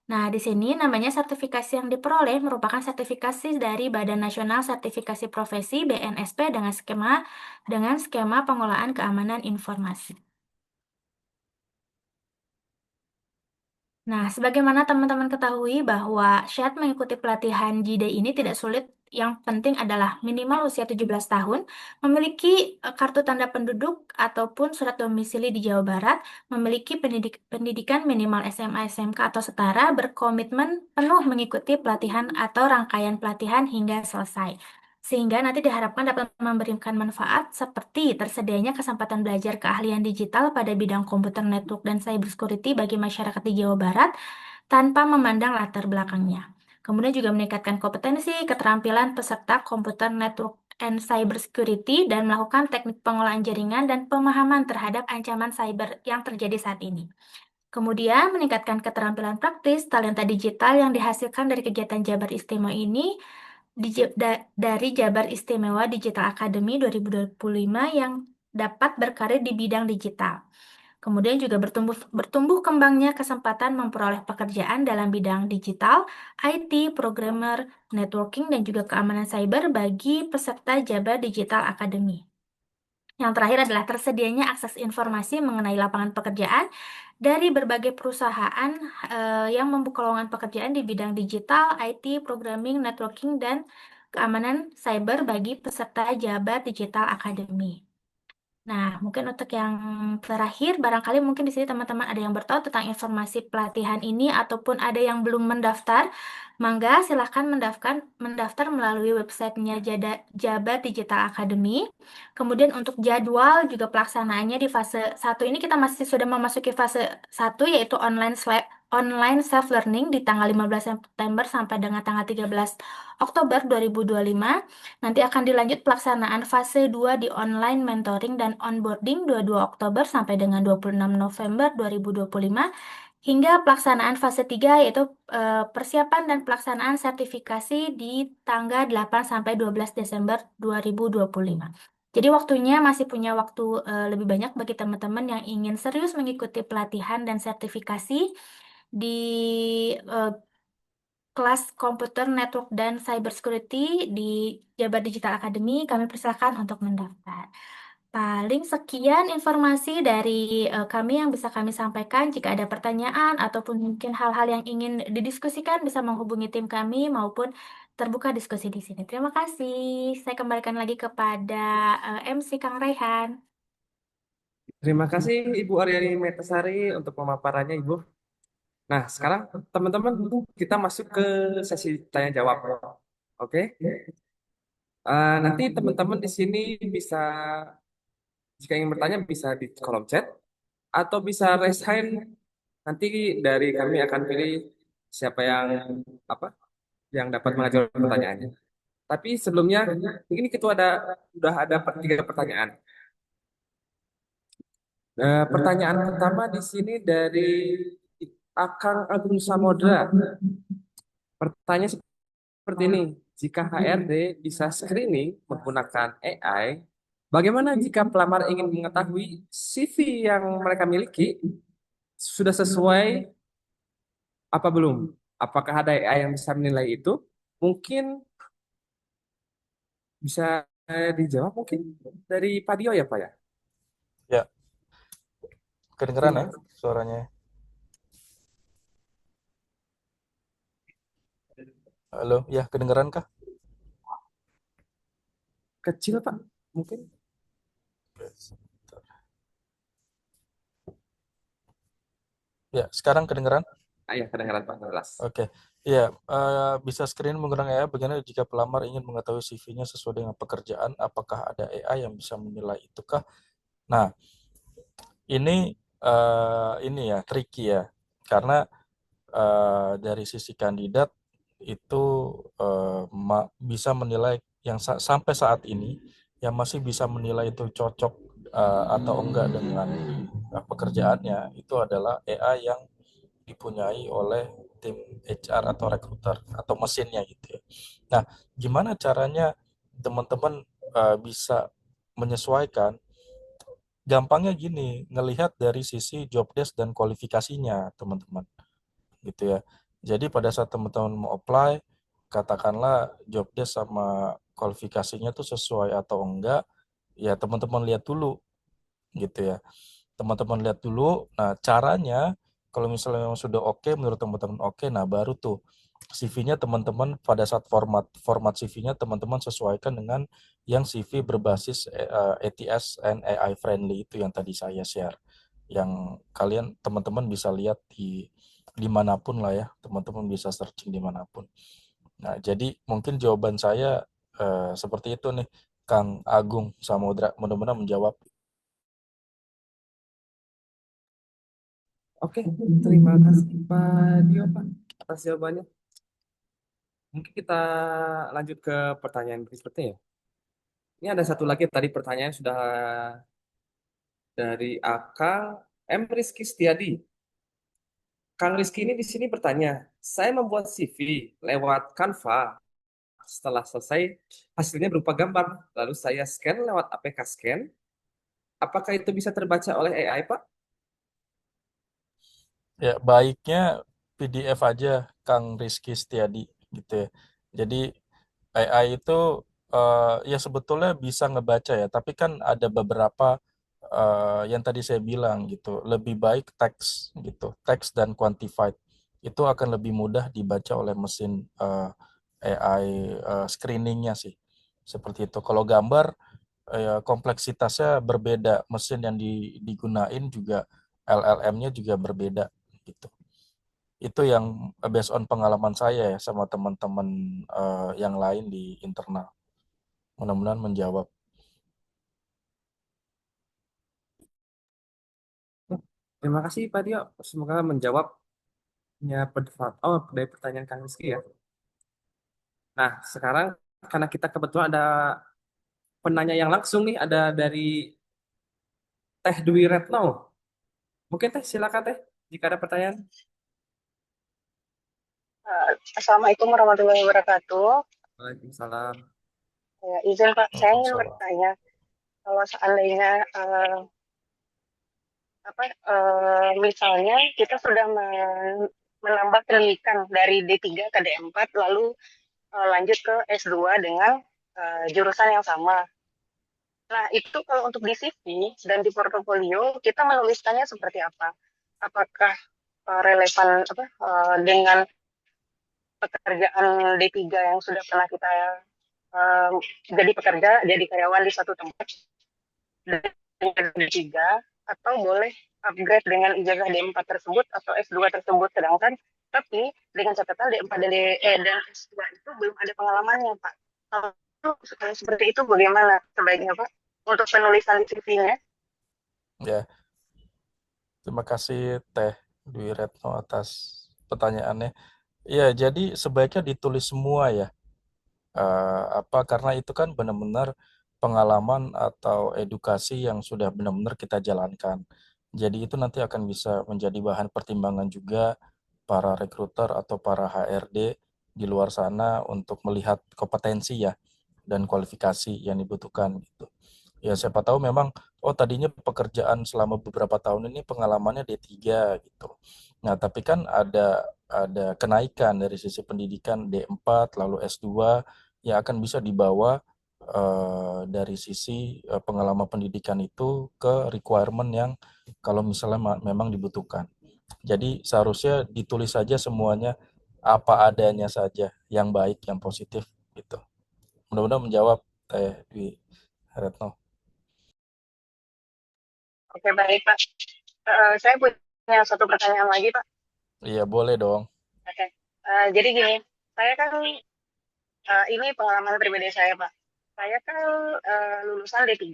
Nah, di sini namanya sertifikasi yang diperoleh merupakan sertifikasi dari Badan Nasional Sertifikasi Profesi BNSP dengan skema pengelolaan keamanan informasi. Nah, sebagaimana teman-teman ketahui bahwa syarat mengikuti pelatihan JIDE ini tidak sulit, yang penting adalah minimal usia 17 tahun, memiliki kartu tanda penduduk ataupun surat domisili di Jawa Barat, memiliki pendidikan minimal SMA, SMK atau setara, berkomitmen penuh mengikuti pelatihan atau rangkaian pelatihan hingga selesai. Sehingga nanti diharapkan dapat memberikan manfaat seperti tersedianya kesempatan belajar keahlian digital pada bidang komputer network dan cybersecurity bagi masyarakat di Jawa Barat tanpa memandang latar belakangnya. Kemudian juga meningkatkan kompetensi, keterampilan peserta komputer network and cybersecurity dan melakukan teknik pengelolaan jaringan dan pemahaman terhadap ancaman cyber yang terjadi saat ini. Kemudian meningkatkan keterampilan praktis, talenta digital yang dihasilkan dari kegiatan Jabar Istimewa ini dari Jabar Istimewa Digital Academy 2025 yang dapat berkarir di bidang digital. Kemudian juga bertumbuh kembangnya kesempatan memperoleh pekerjaan dalam bidang digital, IT, programmer, networking, dan juga keamanan cyber bagi peserta Jabar Digital Academy. Yang terakhir adalah tersedianya akses informasi mengenai lapangan pekerjaan dari berbagai perusahaan yang membuka lowongan pekerjaan di bidang digital, IT, programming, networking, dan keamanan cyber bagi peserta Jabar Digital Academy. Nah, mungkin untuk yang terakhir, barangkali mungkin di sini teman-teman ada yang bertahu tentang informasi pelatihan ini ataupun ada yang belum mendaftar, mangga silahkan mendaftar melalui websitenya Jabar Digital Academy. Kemudian untuk jadwal juga pelaksanaannya di fase 1 ini kita masih sudah memasuki fase 1 yaitu online self learning di tanggal 15 September sampai dengan tanggal 13 Oktober 2025. Nanti akan dilanjut pelaksanaan fase 2 di online mentoring dan onboarding 22 Oktober sampai dengan 26 November 2025 hingga pelaksanaan fase 3 yaitu persiapan dan pelaksanaan sertifikasi di tanggal 8 sampai 12 Desember 2025. Jadi waktunya masih punya waktu lebih banyak bagi teman-teman yang ingin serius mengikuti pelatihan dan sertifikasi di kelas komputer network dan cybersecurity di Jabar Digital Academy. Kami persilakan untuk mendaftar. Paling sekian informasi dari kami yang bisa kami sampaikan. Jika ada pertanyaan ataupun mungkin hal-hal yang ingin didiskusikan, bisa menghubungi tim kami maupun terbuka diskusi di sini. Terima kasih. Saya kembalikan lagi kepada MC Kang Raihan. Terima kasih Ibu Aryani Metasari untuk pemaparannya, Ibu. Nah, sekarang teman-teman kita masuk ke sesi tanya jawab. Oke? Nanti teman-teman di sini bisa, jika ingin bertanya bisa di kolom chat atau bisa raise hand. Nanti dari kami akan pilih siapa yang apa yang dapat mengajukan pertanyaannya. Tapi sebelumnya ini kita udah ada 3 pertanyaan. Pertanyaan pertama di sini dari Akang Agung Samodra. Pertanyaan seperti ini. Jika HRD bisa screening menggunakan AI, bagaimana jika pelamar ingin mengetahui CV yang mereka miliki sudah sesuai apa belum? Apakah ada AI yang bisa menilai itu? Mungkin bisa dijawab mungkin dari Pak Dio ya Pak ya? Ya, kedengeran ya Silakan. suaranya. Halo, ya kedengeran kah? Kecil Pak, mungkin. Ya, sekarang kedengeran? Ah ya, kedengaran Pak jelas. Oke, iya, bisa screen menggunakan AI. Bagaimana jika pelamar ingin mengetahui CV-nya sesuai dengan pekerjaan? Apakah ada AI yang bisa menilai itukah? Nah, ini ya tricky ya, karena dari sisi kandidat itu bisa menilai yang sampai saat ini yang masih bisa menilai itu cocok atau enggak dengan pekerjaannya itu adalah AI yang dipunyai oleh tim HR atau recruiter atau mesinnya gitu ya. Nah, gimana caranya teman-teman bisa menyesuaikan? Gampangnya gini, ngelihat dari sisi job desk dan kualifikasinya, teman-teman, gitu ya. Jadi pada saat teman-teman mau apply, katakanlah job desk sama kualifikasinya tuh sesuai atau enggak, ya teman-teman lihat dulu, gitu ya. Teman-teman lihat dulu. Nah, caranya kalau misalnya memang sudah oke, menurut teman-teman oke, nah baru tuh CV-nya teman-teman pada saat format format CV-nya teman-teman sesuaikan dengan yang CV berbasis ATS and AI friendly itu yang tadi saya share. Yang kalian teman-teman bisa lihat di dimanapun lah ya, teman-teman bisa searching dimanapun. Nah, jadi mungkin jawaban saya seperti itu nih, Kang Agung Samudra. Mudah-mudahan menjawab. Oke, terima kasih Pak Dio Pak atas jawabannya. Mungkin kita lanjut ke pertanyaan berikutnya ya. Ini ada satu lagi tadi pertanyaan sudah dari Akang M. Rizky Setiadi. Kang Rizky ini di sini bertanya, saya membuat CV lewat Canva. Setelah selesai, hasilnya berupa gambar. Lalu saya scan lewat APK Scan. Apakah itu bisa terbaca oleh AI, Pak? Ya, baiknya PDF aja Kang Rizky Setiadi gitu ya. Jadi AI itu ya sebetulnya bisa ngebaca ya, tapi kan ada beberapa yang tadi saya bilang gitu, lebih baik teks gitu, teks dan quantified. Itu akan lebih mudah dibaca oleh mesin AI screeningnya sih. Seperti itu. Kalau gambar kompleksitasnya berbeda, mesin yang digunain juga LLM-nya juga berbeda gitu. Itu yang based on pengalaman saya ya sama teman-teman yang lain di internal. Mudah-mudahan menjawab. Terima kasih, Pak Dio. Semoga menjawabnya dari pertanyaan Kang Rizky ya. Nah, sekarang karena kita kebetulan ada penanya yang langsung nih, ada dari Teh Dwi Retno. Mungkin Teh, silakan Teh, jika ada pertanyaan. Assalamualaikum warahmatullahi wabarakatuh. Waalaikumsalam. Ya, izin Pak, saya ingin Waalaikumsalam. bertanya, kalau seandainya misalnya kita sudah menambah pendidikan dari D3 ke D4, lalu lanjut ke S2 dengan jurusan yang sama. Nah, itu kalau untuk di CV dan di portofolio, kita menuliskannya seperti apa? Apakah relevan dengan pekerjaan D3 yang sudah pernah kita um, jadi pekerja, jadi karyawan di satu tempat dengan D3, atau boleh upgrade dengan ijazah D4 tersebut atau S2 tersebut, sedangkan tapi dengan catatan D4 dan S2 itu belum ada pengalamannya, Pak. Kalau seperti itu bagaimana sebaiknya, Pak, untuk penulisan CV-nya? Ya, terima kasih Teh Dwi Retno atas pertanyaannya. Ya, jadi sebaiknya ditulis semua ya. Karena itu kan benar-benar pengalaman atau edukasi yang sudah benar-benar kita jalankan. Jadi itu nanti akan bisa menjadi bahan pertimbangan juga para rekruter atau para HRD di luar sana untuk melihat kompetensi ya dan kualifikasi yang dibutuhkan gitu. Ya siapa tahu memang tadinya pekerjaan selama beberapa tahun ini pengalamannya D3 gitu. Nah, tapi kan ada kenaikan dari sisi pendidikan D4 lalu S2 yang akan bisa dibawa dari sisi pengalaman pendidikan itu ke requirement yang kalau misalnya memang dibutuhkan. Jadi seharusnya ditulis saja semuanya apa adanya saja, yang baik, yang positif gitu. Mudah-mudahan menjawab Teh Dwi Retno. Oke, baik, Pak. Saya punya satu pertanyaan lagi, Pak. Iya, boleh dong. Oke. Jadi gini, saya kan ini pengalaman pribadi saya, Pak. Saya kan lulusan D3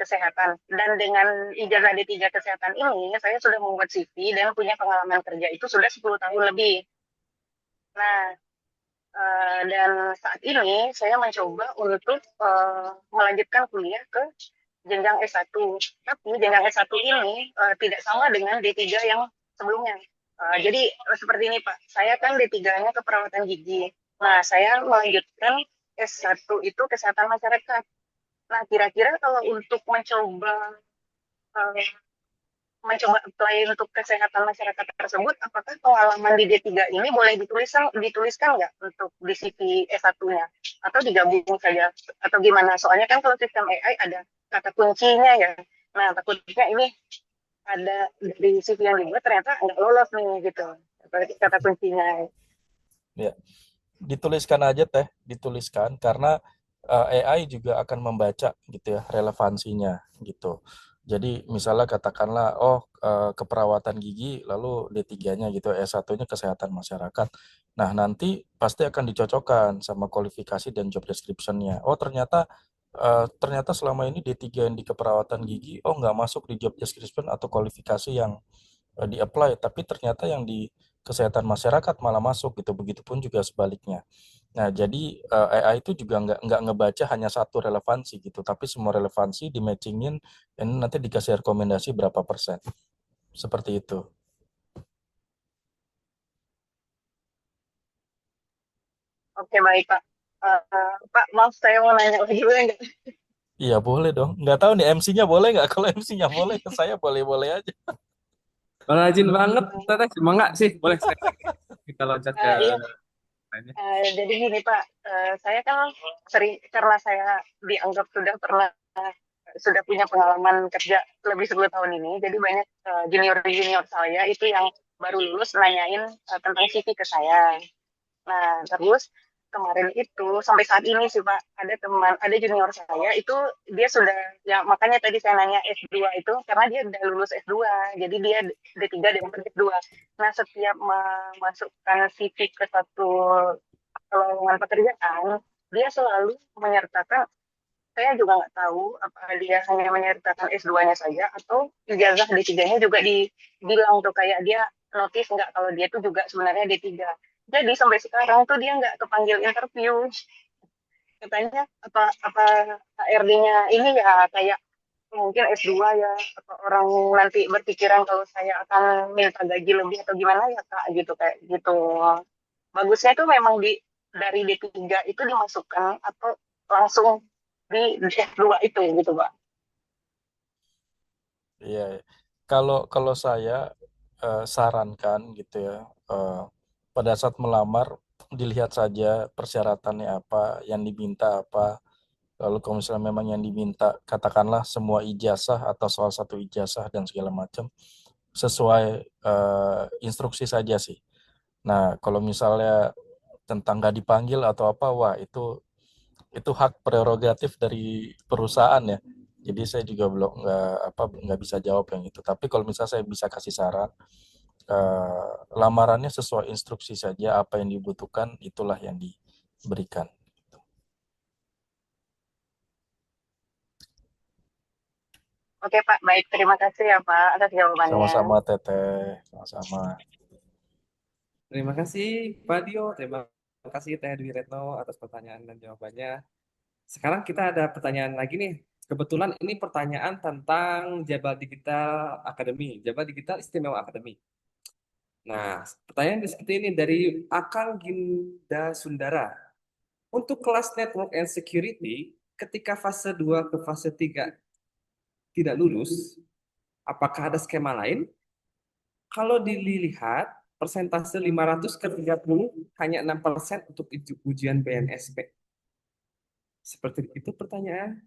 Kesehatan. Dan dengan ijazah D3 Kesehatan ini, saya sudah membuat CV dan punya pengalaman kerja itu sudah 10 tahun lebih. Nah, dan saat ini saya mencoba untuk melanjutkan kuliah ke jenjang S1. Tapi jenjang S1 ini tidak sama dengan D3 yang sebelumnya. Jadi seperti ini Pak, saya kan D3-nya keperawatan gigi. Nah, saya melanjutkan S1 itu kesehatan masyarakat. Nah, kira-kira kalau untuk uh, mencoba apply untuk kesehatan masyarakat tersebut, apakah pengalaman di D3 ini boleh dituliskan nggak untuk di CV S1-nya? Atau digabung saja? Atau gimana? Soalnya kan kalau sistem AI ada kata kuncinya ya. Nah, takutnya ini ada dari CV yang dibuat ternyata nggak lolos nih gitu. Kata kuncinya. Ya, dituliskan aja Teh, dituliskan karena AI juga akan membaca gitu ya relevansinya gitu. Jadi misalnya katakanlah keperawatan gigi lalu D3-nya gitu, S1-nya kesehatan masyarakat. Nah, nanti pasti akan dicocokkan sama kualifikasi dan job description-nya. Oh, ternyata selama ini D3 yang di keperawatan gigi nggak masuk di job description atau kualifikasi yang di-apply, tapi ternyata yang di kesehatan masyarakat malah masuk gitu. Begitupun juga sebaliknya. Nah, jadi AI itu juga nggak ngebaca hanya satu relevansi gitu, tapi semua relevansi di-matchingin, ini nanti dikasih rekomendasi berapa persen. Seperti itu. Oke, baik Pak. Pak, maaf saya mau nanya lagi boleh nggak? Iya, boleh dong. Nggak tahu nih MC-nya boleh nggak? Kalau MC-nya boleh, ke saya boleh-boleh aja. Rajin banget, Teteh. Semangat sih. Boleh sekali kita loncat ke Iya, lainnya. jadi gini Pak, saya kan sering karena saya dianggap sudah punya pengalaman kerja lebih 10 tahun ini, jadi banyak junior-junior saya itu yang baru lulus nanyain tentang CV ke saya. Nah, terus kemarin itu sampai saat ini sih Pak, ada junior saya itu dia sudah ya makanya tadi saya nanya S2 itu karena dia udah lulus S2. Jadi dia D3 dan S2. Nah, setiap memasukkan CV ke satu lowongan pekerjaan, dia selalu menyertakan saya juga nggak tahu apa dia hanya menyertakan S2-nya saja atau ijazah D3-nya juga dibilang tuh kayak dia notice nggak kalau dia tuh juga sebenarnya D3. Jadi sampai sekarang tuh dia nggak kepanggil interview. Katanya apa HRD-nya ini ya kayak mungkin S2 ya atau orang nanti berpikiran kalau saya akan minta gaji lebih atau gimana ya Kak gitu kayak gitu. Bagusnya tuh memang dari D3 itu dimasukkan atau langsung di S2 itu gitu Pak. Iya, kalau kalau saya sarankan gitu ya, pada saat melamar dilihat saja persyaratannya apa, yang diminta apa. Lalu kalau misalnya memang yang diminta katakanlah semua ijazah atau salah satu ijazah dan segala macam sesuai instruksi saja sih. Nah, kalau misalnya tentang nggak dipanggil atau apa, wah itu hak prerogatif dari perusahaan ya. Jadi saya juga belum nggak bisa jawab yang itu. Tapi kalau misalnya saya bisa kasih saran, lamarannya sesuai instruksi saja, apa yang dibutuhkan itulah yang diberikan. Oke Pak, baik. Terima kasih ya Pak atas jawabannya. Sama-sama Teteh, sama-sama. Terima kasih, Pak Dio. Terima kasih, Teh Dwi Retno, atas pertanyaan dan jawabannya. Sekarang kita ada pertanyaan lagi nih. Kebetulan ini pertanyaan tentang Jabar Digital Academy, Jabar Digital Istimewa Academy. Nah, pertanyaan seperti ini dari Akang Ginda Sundara. Untuk kelas Network and Security, ketika fase 2 ke fase 3 tidak lulus, apakah ada skema lain? Kalau dilihat, persentase 500 ke 30 hanya 6% untuk ujian BNSP. Seperti itu pertanyaan.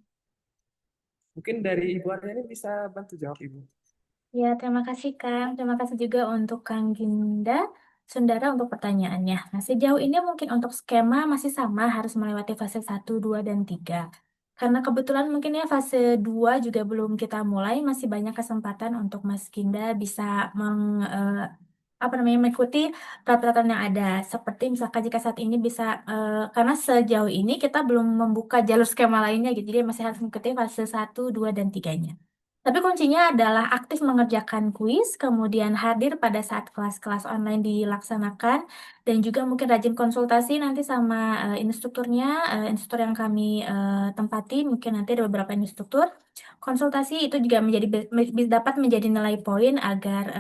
Mungkin dari Ibu Aryani bisa bantu jawab, Ibu. Ya, terima kasih Kang. Terima kasih juga untuk Kang Ginda Sundara untuk pertanyaannya. Nah, sejauh ini mungkin untuk skema masih sama, harus melewati fase 1, 2, dan 3. Karena kebetulan mungkin ya fase 2 juga belum kita mulai, masih banyak kesempatan untuk Mas Ginda bisa apa namanya, mengikuti peraturan yang ada. Seperti misalkan jika saat ini bisa, karena sejauh ini kita belum membuka jalur skema lainnya gitu, jadi masih harus mengikuti fase 1, 2, dan 3-nya. Tapi kuncinya adalah aktif mengerjakan kuis, kemudian hadir pada saat kelas-kelas online dilaksanakan, dan juga mungkin rajin konsultasi nanti sama instrukturnya, instruktur yang kami tempati, mungkin nanti ada beberapa instruktur. Konsultasi itu juga dapat menjadi nilai poin agar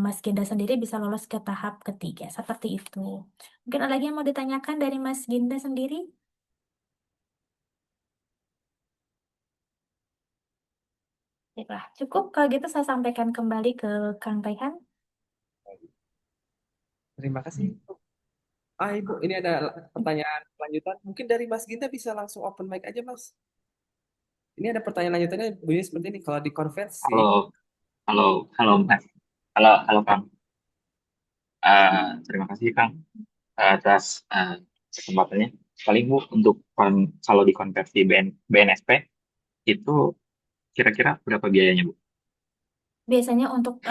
Mas Ginda sendiri bisa lolos ke tahap ketiga. Seperti itu. Mungkin ada lagi yang mau ditanyakan dari Mas Ginda sendiri? Baiklah, cukup. Kalau gitu saya sampaikan kembali ke Kang Rehan. Terima kasih. Ibu, ini ada pertanyaan lanjutan. Mungkin dari Mas Ginta bisa langsung open mic aja, Mas. Ini ada pertanyaan lanjutannya bunyi seperti ini. Kalau dikonversi, Halo, halo, halo Mas. Halo, halo Kang. Terima kasih Kang atas kesempatannya. Paling Bu untuk kalau dikonversi BNSP itu kira-kira berapa biayanya Bu? Biasanya untuk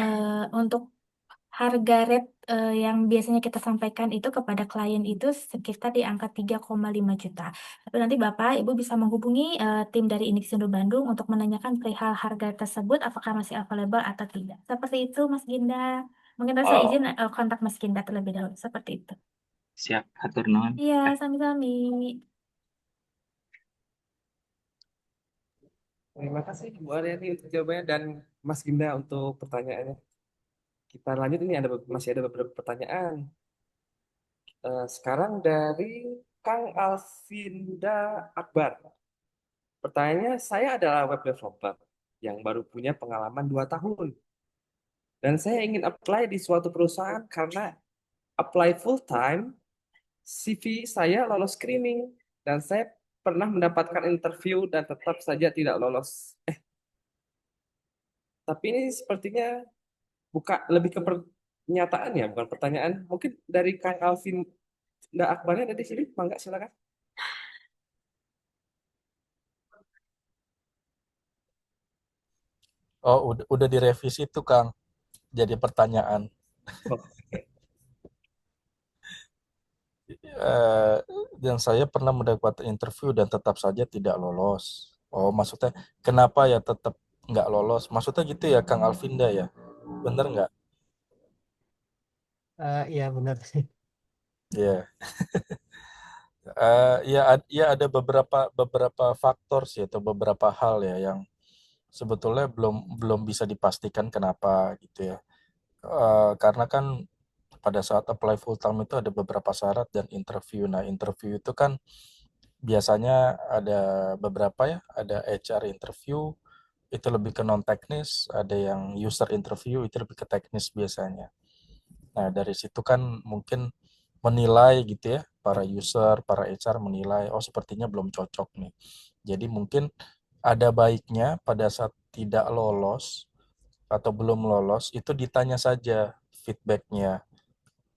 harga rate yang biasanya kita sampaikan itu kepada klien itu sekitar di angka 3,5 juta. Tapi nanti Bapak Ibu bisa menghubungi tim dari Indixindo Bandung untuk menanyakan perihal harga tersebut apakah masih available atau tidak. Seperti itu Mas Ginda. Mungkin saya izin Oh, kontak Mas Ginda terlebih dahulu. Seperti itu. siap, hatur nuhun. Iya, sami-sami. terima kasih Bu Aryani untuk jawabannya dan Mas Ginda untuk pertanyaannya. Kita lanjut, ini masih ada beberapa pertanyaan. Sekarang dari Kang Alvinda Akbar. Pertanyaannya, saya adalah web developer yang baru punya pengalaman 2 tahun. Dan saya ingin apply di suatu perusahaan karena apply full time, CV saya lolos screening. Dan saya pernah mendapatkan interview dan tetap saja tidak lolos. Tapi ini sepertinya lebih ke pernyataan ya, bukan pertanyaan. Mungkin dari Kang Alvin Akbarnya ada di sini, Mangga silakan. Oh, udah direvisi tuh Kang. Jadi pertanyaan. Oh, Eh, dan saya pernah mendapat interview dan tetap saja tidak lolos. Oh, maksudnya kenapa ya tetap nggak lolos? Maksudnya gitu ya, Kang Alvinda ya? Bener nggak? Iya benar sih. Iya. Ya ada beberapa faktor sih atau beberapa hal ya yang sebetulnya belum belum bisa dipastikan kenapa gitu ya. Karena kan pada saat apply full time itu ada beberapa syarat dan interview. Nah, interview itu kan biasanya ada beberapa ya, ada HR interview, itu lebih ke non teknis, ada yang user interview itu lebih ke teknis biasanya. Nah, dari situ kan mungkin menilai gitu ya, para user, para HR menilai, oh sepertinya belum cocok nih. Jadi mungkin ada baiknya pada saat tidak lolos atau belum lolos itu ditanya saja feedbacknya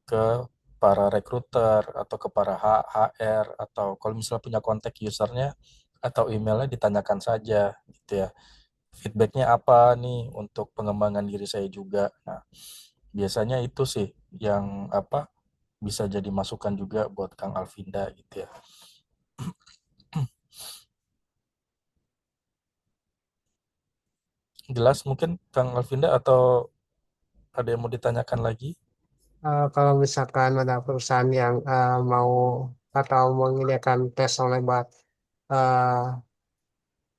ke para recruiter atau ke para HR atau kalau misalnya punya kontak usernya atau emailnya ditanyakan saja gitu ya. Feedbacknya apa nih untuk pengembangan diri saya juga. Nah, biasanya itu sih yang apa bisa jadi masukan juga buat Kang Alvinda gitu ya. Jelas mungkin Kang Alvinda atau ada yang mau ditanyakan lagi? Kalau misalkan ada perusahaan yang mau atau menyediakan tes online buat eh,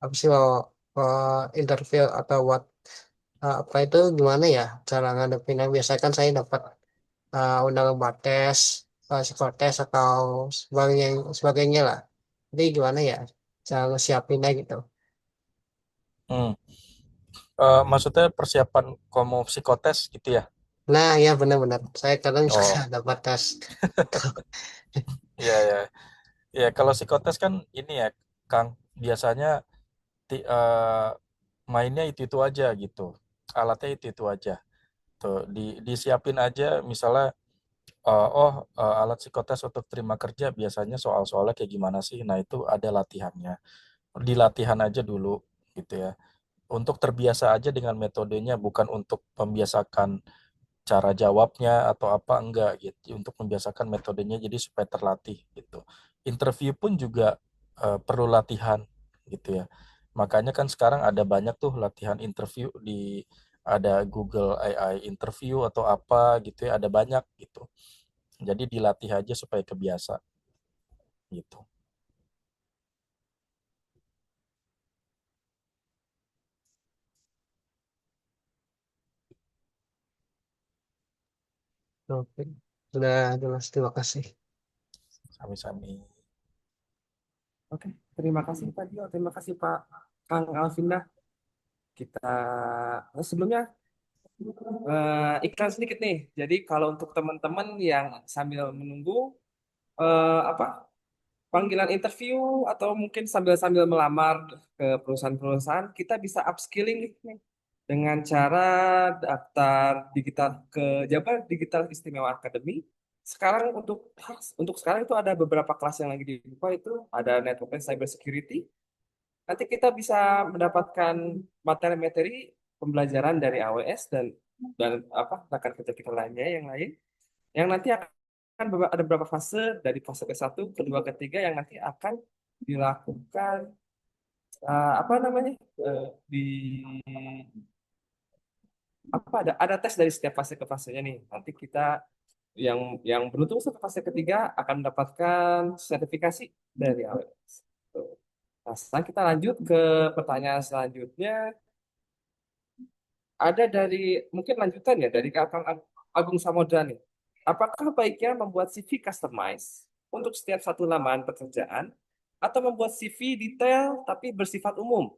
apa sih mau interview atau buat apa itu gimana ya cara ngadepinnya? Biasanya kan saya dapat undangan buat tes, psikotes atau sebagainya lah. Jadi gimana ya cara siapinnya gitu. Hmm. Maksudnya persiapan kamu psikotes gitu ya? Nah ya benar-benar saya kadang suka Oh, dapat tes. iya ya. Ya kalau psikotes kan ini ya, Kang, biasanya mainnya itu aja gitu. Alatnya itu aja. Tuh, disiapin aja misalnya alat psikotes untuk terima kerja biasanya soal-soalnya kayak gimana sih? Nah, itu ada latihannya. Dilatihan aja dulu gitu ya. Untuk terbiasa aja dengan metodenya bukan untuk membiasakan cara jawabnya atau apa enggak gitu untuk membiasakan metodenya jadi supaya terlatih gitu. Interview pun juga perlu latihan gitu ya. Makanya kan sekarang ada banyak tuh latihan interview ada Google AI interview atau apa gitu ya, ada banyak gitu. Jadi dilatih aja supaya kebiasa gitu. Oke. Sudah jelas, terima kasih. Sami-sami. Oke, terima kasih Pak Dio, terima kasih Pak Kang Alvinda. Kita sebelumnya iklan sedikit nih. Jadi kalau untuk teman-teman yang sambil menunggu apa panggilan interview atau mungkin sambil-sambil melamar ke perusahaan-perusahaan, kita bisa upskilling nih dengan cara daftar digital ke Jabar Digital Istimewa Academy. Sekarang untuk sekarang itu ada beberapa kelas yang lagi dibuka itu ada Network and Cyber Security. Nanti kita bisa mendapatkan materi-materi pembelajaran dari AWS dan apa rekan kerja kita lainnya yang lain yang nanti akan ada beberapa fase dari fase ke-1, kedua, ketiga yang nanti akan dilakukan apa namanya di apa ada tes dari setiap fase ke fasenya nih. Nanti kita yang beruntung sampai fase ketiga akan mendapatkan sertifikasi dari AWS. Tuh. Nah, sekarang kita lanjut ke pertanyaan selanjutnya. Ada dari mungkin lanjutan ya dari Kakang Agung Samodra nih. Apakah baiknya membuat CV customize untuk setiap satu lamaran pekerjaan atau membuat CV detail tapi bersifat umum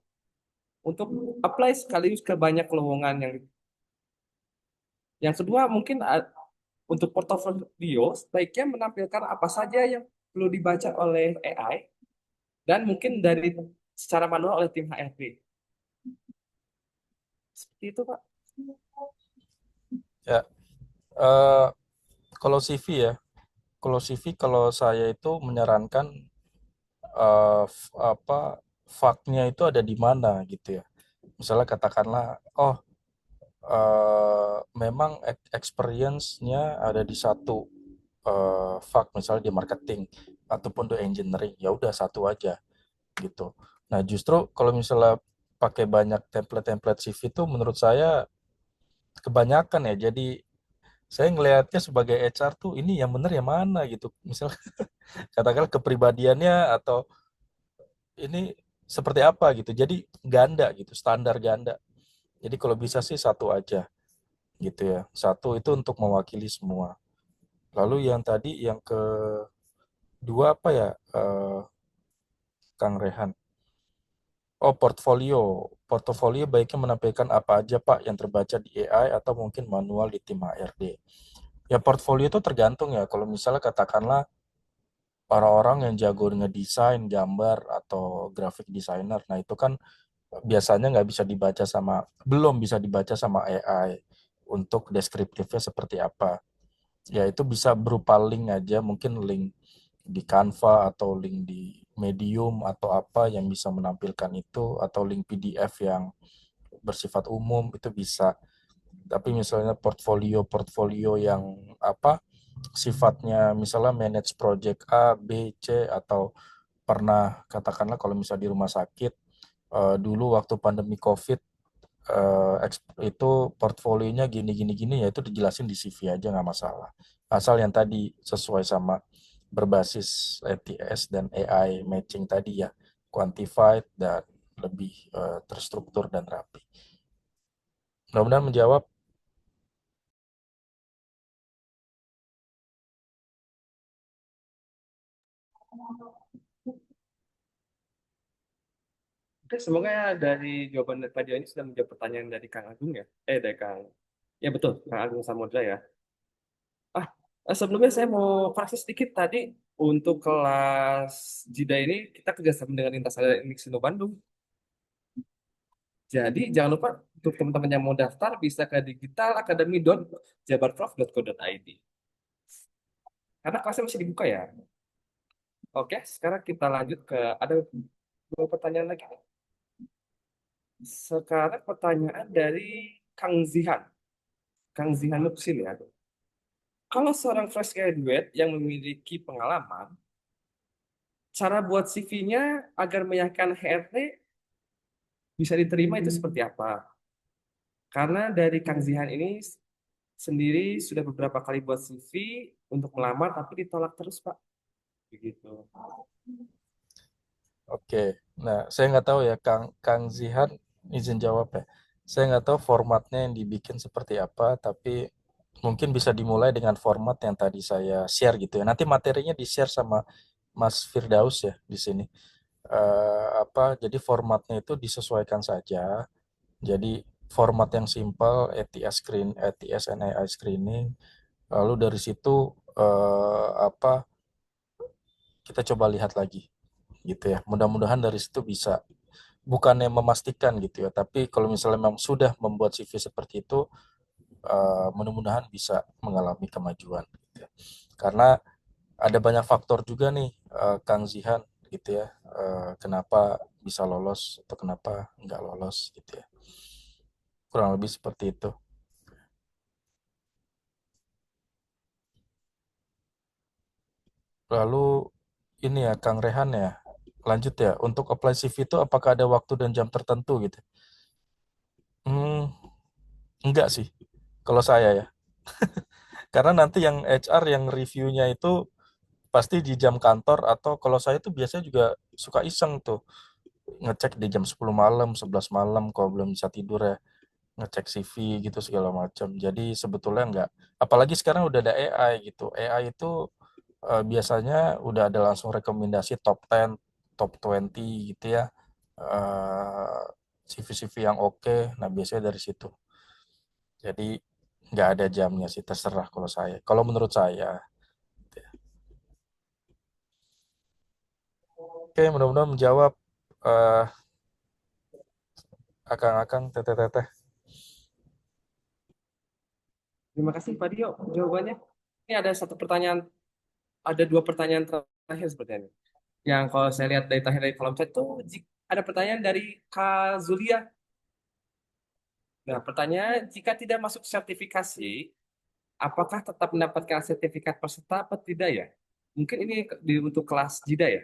untuk apply sekaligus ke banyak lowongan yang kedua mungkin untuk portofolio sebaiknya menampilkan apa saja yang perlu dibaca oleh AI dan mungkin dari secara manual oleh tim HRD. Seperti itu, Pak. Ya, eh, kalau CV ya, kalau saya itu menyarankan faknya itu ada di mana gitu ya. Misalnya katakanlah, memang experience-nya ada di satu fak, misalnya di marketing ataupun di engineering, ya udah satu aja gitu. Nah, justru kalau misalnya pakai banyak template-template CV itu menurut saya kebanyakan ya. Jadi saya ngelihatnya sebagai HR tuh ini yang bener yang mana gitu. Misalnya katakanlah kepribadiannya atau ini seperti apa gitu. Jadi ganda gitu, standar ganda. Jadi kalau bisa sih satu aja gitu ya. Satu itu untuk mewakili semua. Lalu yang tadi yang kedua apa ya, Kang Rehan? Oh, portfolio. Portofolio baiknya menampilkan apa aja Pak yang terbaca di AI atau mungkin manual di tim HRD. Ya portfolio itu tergantung ya. Kalau misalnya katakanlah orang-orang yang jago ngedesain gambar atau graphic designer, nah itu kan biasanya nggak bisa dibaca belum bisa dibaca sama AI untuk deskriptifnya seperti apa. Ya itu bisa berupa link aja, mungkin link di Canva atau link di Medium atau apa yang bisa menampilkan itu, atau link PDF yang bersifat umum itu bisa. Tapi misalnya portfolio yang apa sifatnya misalnya manage project A, B, C atau pernah katakanlah kalau misalnya di rumah sakit dulu waktu pandemi COVID itu portfolionya gini gini gini ya itu dijelasin di CV aja nggak masalah. Asal yang tadi sesuai sama berbasis ATS dan AI matching tadi ya. quantified dan lebih terstruktur dan rapi. Mudah-mudahan menjawab. Oke, semoga ya dari jawaban Pak Dio ini sudah menjawab pertanyaan dari Kang Agung ya. Dari Kang. Ya betul, Kang Agung Samudra ya. Ah, sebelumnya saya mau koreksi sedikit tadi untuk kelas JIDA ini kita kerjasama dengan Lintas Sino Bandung. Jadi jangan lupa untuk teman-teman yang mau daftar bisa ke digitalacademy.jabarprof.co.id. Karena kelasnya masih dibuka ya. Oke, sekarang kita lanjut ke ada dua pertanyaan lagi. Sekarang pertanyaan dari Kang Zihan. Kang Zihan Nuksil ya. Kalau seorang fresh graduate yang memiliki pengalaman, cara buat CV-nya agar meyakinkan HRD bisa diterima itu seperti apa? Karena dari Kang Zihan ini sendiri sudah beberapa kali buat CV untuk melamar tapi ditolak terus, Pak. Begitu. Oke, nah saya nggak tahu ya Kang Zihan, izin jawab ya. Saya nggak tahu formatnya yang dibikin seperti apa, tapi mungkin bisa dimulai dengan format yang tadi saya share gitu ya. Nanti materinya di-share sama Mas Firdaus ya di sini. Jadi formatnya itu disesuaikan saja. Jadi format yang simple, ATS and AI screening. Lalu dari situ kita coba lihat lagi gitu ya. Mudah-mudahan dari situ bisa bukannya memastikan gitu ya, tapi kalau misalnya memang sudah membuat CV seperti itu, mudah-mudahan bisa mengalami kemajuan gitu ya. Karena ada banyak faktor juga nih, Kang Zihan gitu ya, kenapa bisa lolos atau kenapa nggak lolos gitu ya. Kurang lebih seperti itu. Lalu ini ya Kang Rehan ya, lanjut ya, untuk apply CV itu apakah ada waktu dan jam tertentu gitu? Hmm, enggak sih, kalau saya ya. Karena nanti yang HR yang reviewnya itu pasti di jam kantor atau kalau saya tuh biasanya juga suka iseng tuh ngecek di jam 10 malam, 11 malam kalau belum bisa tidur ya, ngecek CV gitu segala macam. Jadi sebetulnya enggak. Apalagi sekarang udah ada AI gitu. AI itu biasanya udah ada langsung rekomendasi top 10, top 20 gitu ya. Eh, CV-CV yang oke. Nah, biasanya dari situ. Jadi nggak ada jamnya sih, terserah kalau saya. Kalau menurut saya. Oke, mudah-mudahan menjawab eh, akang-akang, teteh-teteh. Terima kasih Pak Dio jawabannya. Ini ada satu pertanyaan, ada dua pertanyaan terakhir seperti ini. Yang kalau saya lihat dari terakhir dari kolom chat itu ada pertanyaan dari Kak Zulia. Nah, pertanyaan jika tidak masuk sertifikasi, apakah tetap mendapatkan sertifikat peserta atau tidak ya? Mungkin ini untuk kelas JIDA ya.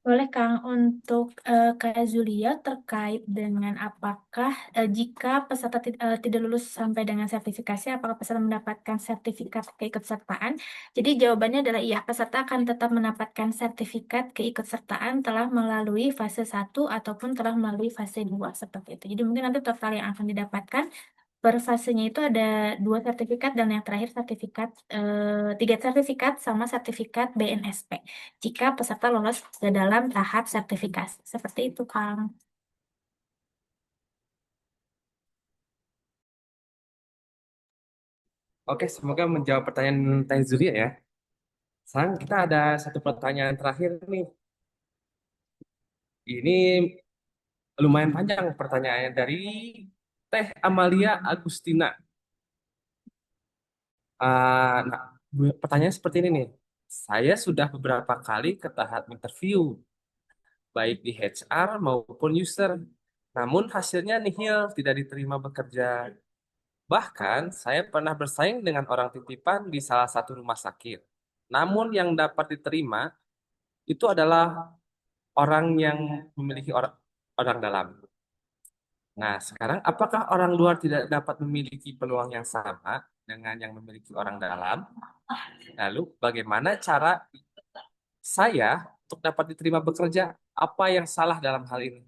Boleh Kang, untuk Kak Zulia terkait dengan apakah jika peserta tidak lulus sampai dengan sertifikasi, apakah peserta mendapatkan sertifikat keikutsertaan? Jadi jawabannya adalah iya, peserta akan tetap mendapatkan sertifikat keikutsertaan telah melalui fase 1 ataupun telah melalui fase 2 seperti itu. Jadi mungkin nanti total yang akan didapatkan per fasenya itu ada 2 sertifikat dan yang terakhir sertifikat 3 sertifikat sama sertifikat BNSP jika peserta lolos ke dalam tahap sertifikasi. Seperti itu, Kang. Oke, semoga menjawab pertanyaan Teh Zulia ya. Sekarang kita ada satu pertanyaan terakhir nih. Ini lumayan panjang pertanyaannya dari Teh Amalia Agustina. Nah, pertanyaan seperti ini nih. Saya sudah beberapa kali ke tahap interview, baik di HR maupun user. Namun hasilnya nihil, tidak diterima bekerja. Bahkan saya pernah bersaing dengan orang titipan di salah satu rumah sakit. Namun yang dapat diterima itu adalah orang yang memiliki orang dalam. Nah, sekarang apakah orang luar tidak dapat memiliki peluang yang sama dengan yang memiliki orang dalam? Lalu bagaimana cara saya untuk dapat diterima bekerja? Apa yang salah dalam hal ini?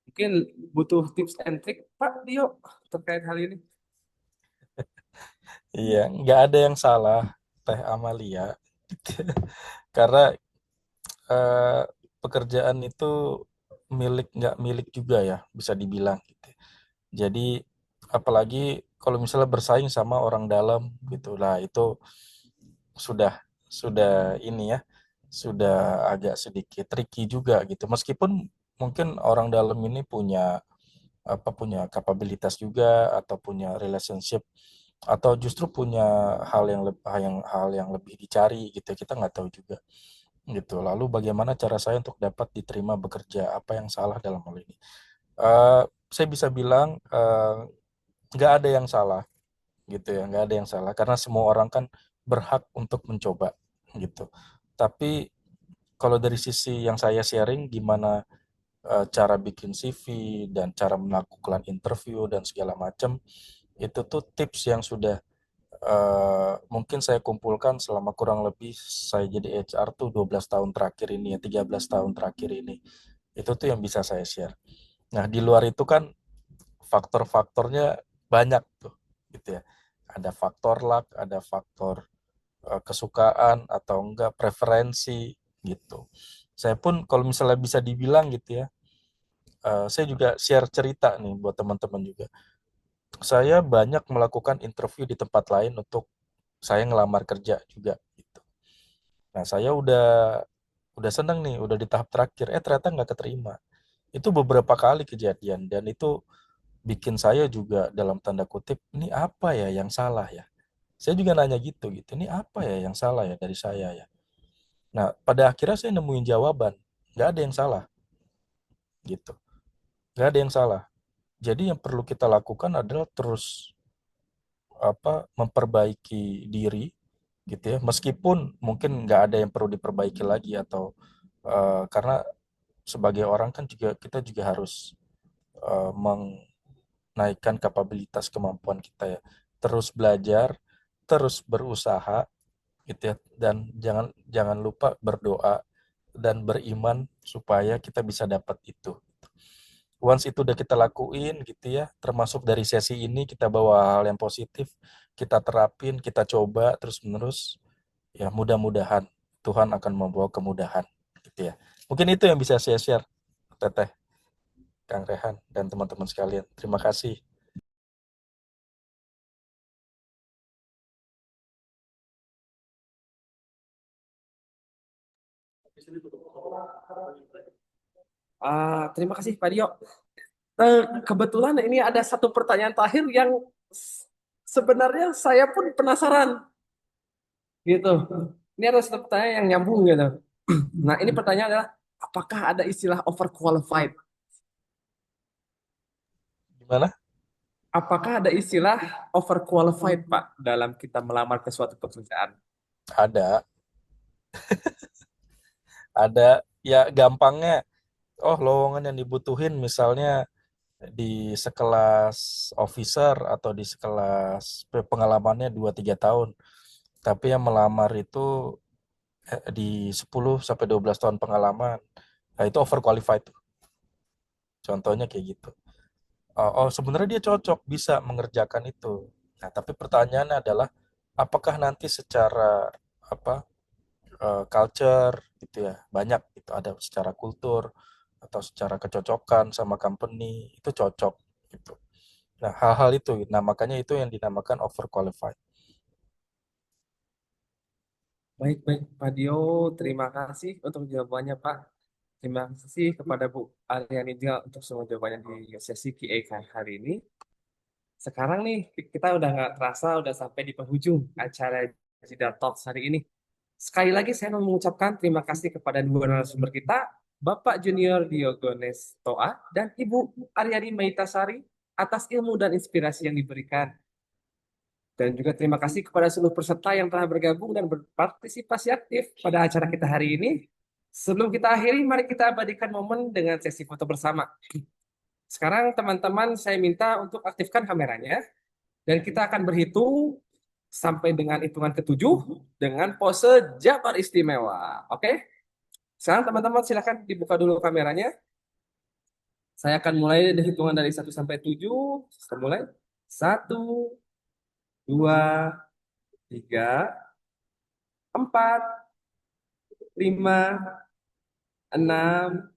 Mungkin butuh tips and trick, Pak Dio, terkait hal ini. Iya, nggak ada yang salah, Teh Amalia. Karena eh, pekerjaan itu milik nggak milik juga ya, bisa dibilang gitu. Jadi apalagi kalau misalnya bersaing sama orang dalam gitu lah, itu sudah ini ya, sudah agak sedikit tricky juga gitu. Meskipun mungkin orang dalam ini punya kapabilitas juga atau punya relationship atau justru punya hal yang lebih dicari gitu, kita nggak tahu juga gitu. Lalu bagaimana cara saya untuk dapat diterima bekerja, apa yang salah dalam hal ini? Saya bisa bilang nggak ada yang salah gitu ya, nggak ada yang salah karena semua orang kan berhak untuk mencoba gitu. Tapi kalau dari sisi yang saya sharing gimana cara bikin CV dan cara melakukan interview dan segala macam, itu tuh tips yang sudah mungkin saya kumpulkan selama kurang lebih saya jadi HR tuh 12 tahun terakhir ini ya, 13 tahun terakhir ini. Itu tuh yang bisa saya share. Nah, di luar itu kan faktor-faktornya banyak tuh gitu ya. Ada faktor luck, ada faktor kesukaan atau enggak preferensi gitu. Saya pun kalau misalnya bisa dibilang gitu ya, saya juga share cerita nih buat teman-teman juga. Saya banyak melakukan interview di tempat lain untuk saya ngelamar kerja juga gitu. Nah, saya udah seneng nih, udah di tahap terakhir, ternyata nggak keterima. Itu beberapa kali kejadian dan itu bikin saya juga dalam tanda kutip, ini apa ya yang salah ya? Saya juga nanya gitu, ini apa ya yang salah ya dari saya ya? Nah, pada akhirnya saya nemuin jawaban, nggak ada yang salah gitu, nggak ada yang salah. Jadi yang perlu kita lakukan adalah terus memperbaiki diri gitu ya, meskipun mungkin nggak ada yang perlu diperbaiki lagi atau karena sebagai orang kan juga kita juga harus menaikkan kapabilitas kemampuan kita ya, terus belajar, terus berusaha gitu ya, dan jangan jangan lupa berdoa dan beriman supaya kita bisa dapat itu. Once itu udah kita lakuin gitu ya, termasuk dari sesi ini kita bawa hal yang positif, kita terapin, kita coba terus-menerus, ya mudah-mudahan Tuhan akan membawa kemudahan gitu ya. Mungkin itu yang bisa saya share, Teteh, Kang Rehan, dan teman-teman sekalian. Terima kasih. Terima kasih Pak Dio. Kebetulan ini ada satu pertanyaan terakhir yang sebenarnya saya pun penasaran gitu. Ini ada satu pertanyaan yang nyambung gitu. Nah, ini pertanyaan adalah apakah ada istilah overqualified? Gimana? Apakah ada istilah overqualified, Pak, dalam kita melamar ke suatu pekerjaan? Ada, ada. Ya gampangnya, oh lowongan yang dibutuhin misalnya di sekelas officer atau di sekelas pengalamannya 2-3 tahun. Tapi yang melamar itu di 10 sampai 12 tahun pengalaman. Nah, itu overqualified tuh. Contohnya kayak gitu. Oh, sebenarnya dia cocok bisa mengerjakan itu. Nah, tapi pertanyaannya adalah apakah nanti secara apa culture gitu ya, banyak itu ada secara kultur atau secara kecocokan sama company itu cocok gitu. Nah, hal-hal itu, nah makanya itu yang dinamakan overqualified. Baik-baik, Pak Dio, terima kasih untuk jawabannya, Pak. Terima kasih kepada Bu Aryani juga untuk semua jawabannya di sesi Q&A hari ini. Sekarang nih, kita udah nggak terasa, udah sampai di penghujung acara Jeda Talks hari ini. Sekali lagi saya mau mengucapkan terima kasih kepada dua narasumber kita, Bapak Junior Diogones Toa dan Ibu Aryani Maitasari atas ilmu dan inspirasi yang diberikan. Dan juga terima kasih kepada seluruh peserta yang telah bergabung dan berpartisipasi aktif pada acara kita hari ini. Sebelum kita akhiri, mari kita abadikan momen dengan sesi foto bersama. Sekarang teman-teman saya minta untuk aktifkan kameranya dan kita akan berhitung sampai dengan hitungan ke-7 dengan pose Jabar Istimewa. Oke? Sekarang teman-teman silakan dibuka dulu kameranya. Saya akan mulai dari hitungan dari 1 sampai 7. Kita mulai. 1, 2, 3, 4, 5, 6,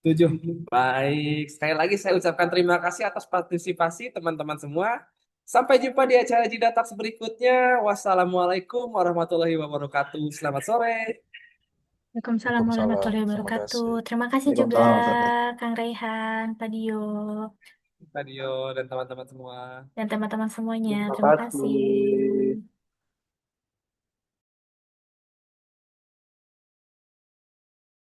7. Baik. Sekali lagi saya ucapkan terima kasih atas partisipasi teman-teman semua. Sampai jumpa di acara Jidatak berikutnya. Wassalamualaikum warahmatullahi wabarakatuh. Selamat sore. Waalaikumsalam Waalaikumsalam. warahmatullahi Terima wabarakatuh. kasih. Terima kasih juga Waalaikumsalam. Kang Raihan, Pak Dio, Tadi dan teman-teman semua. dan teman-teman semuanya. Terima Terima kasih. kasih.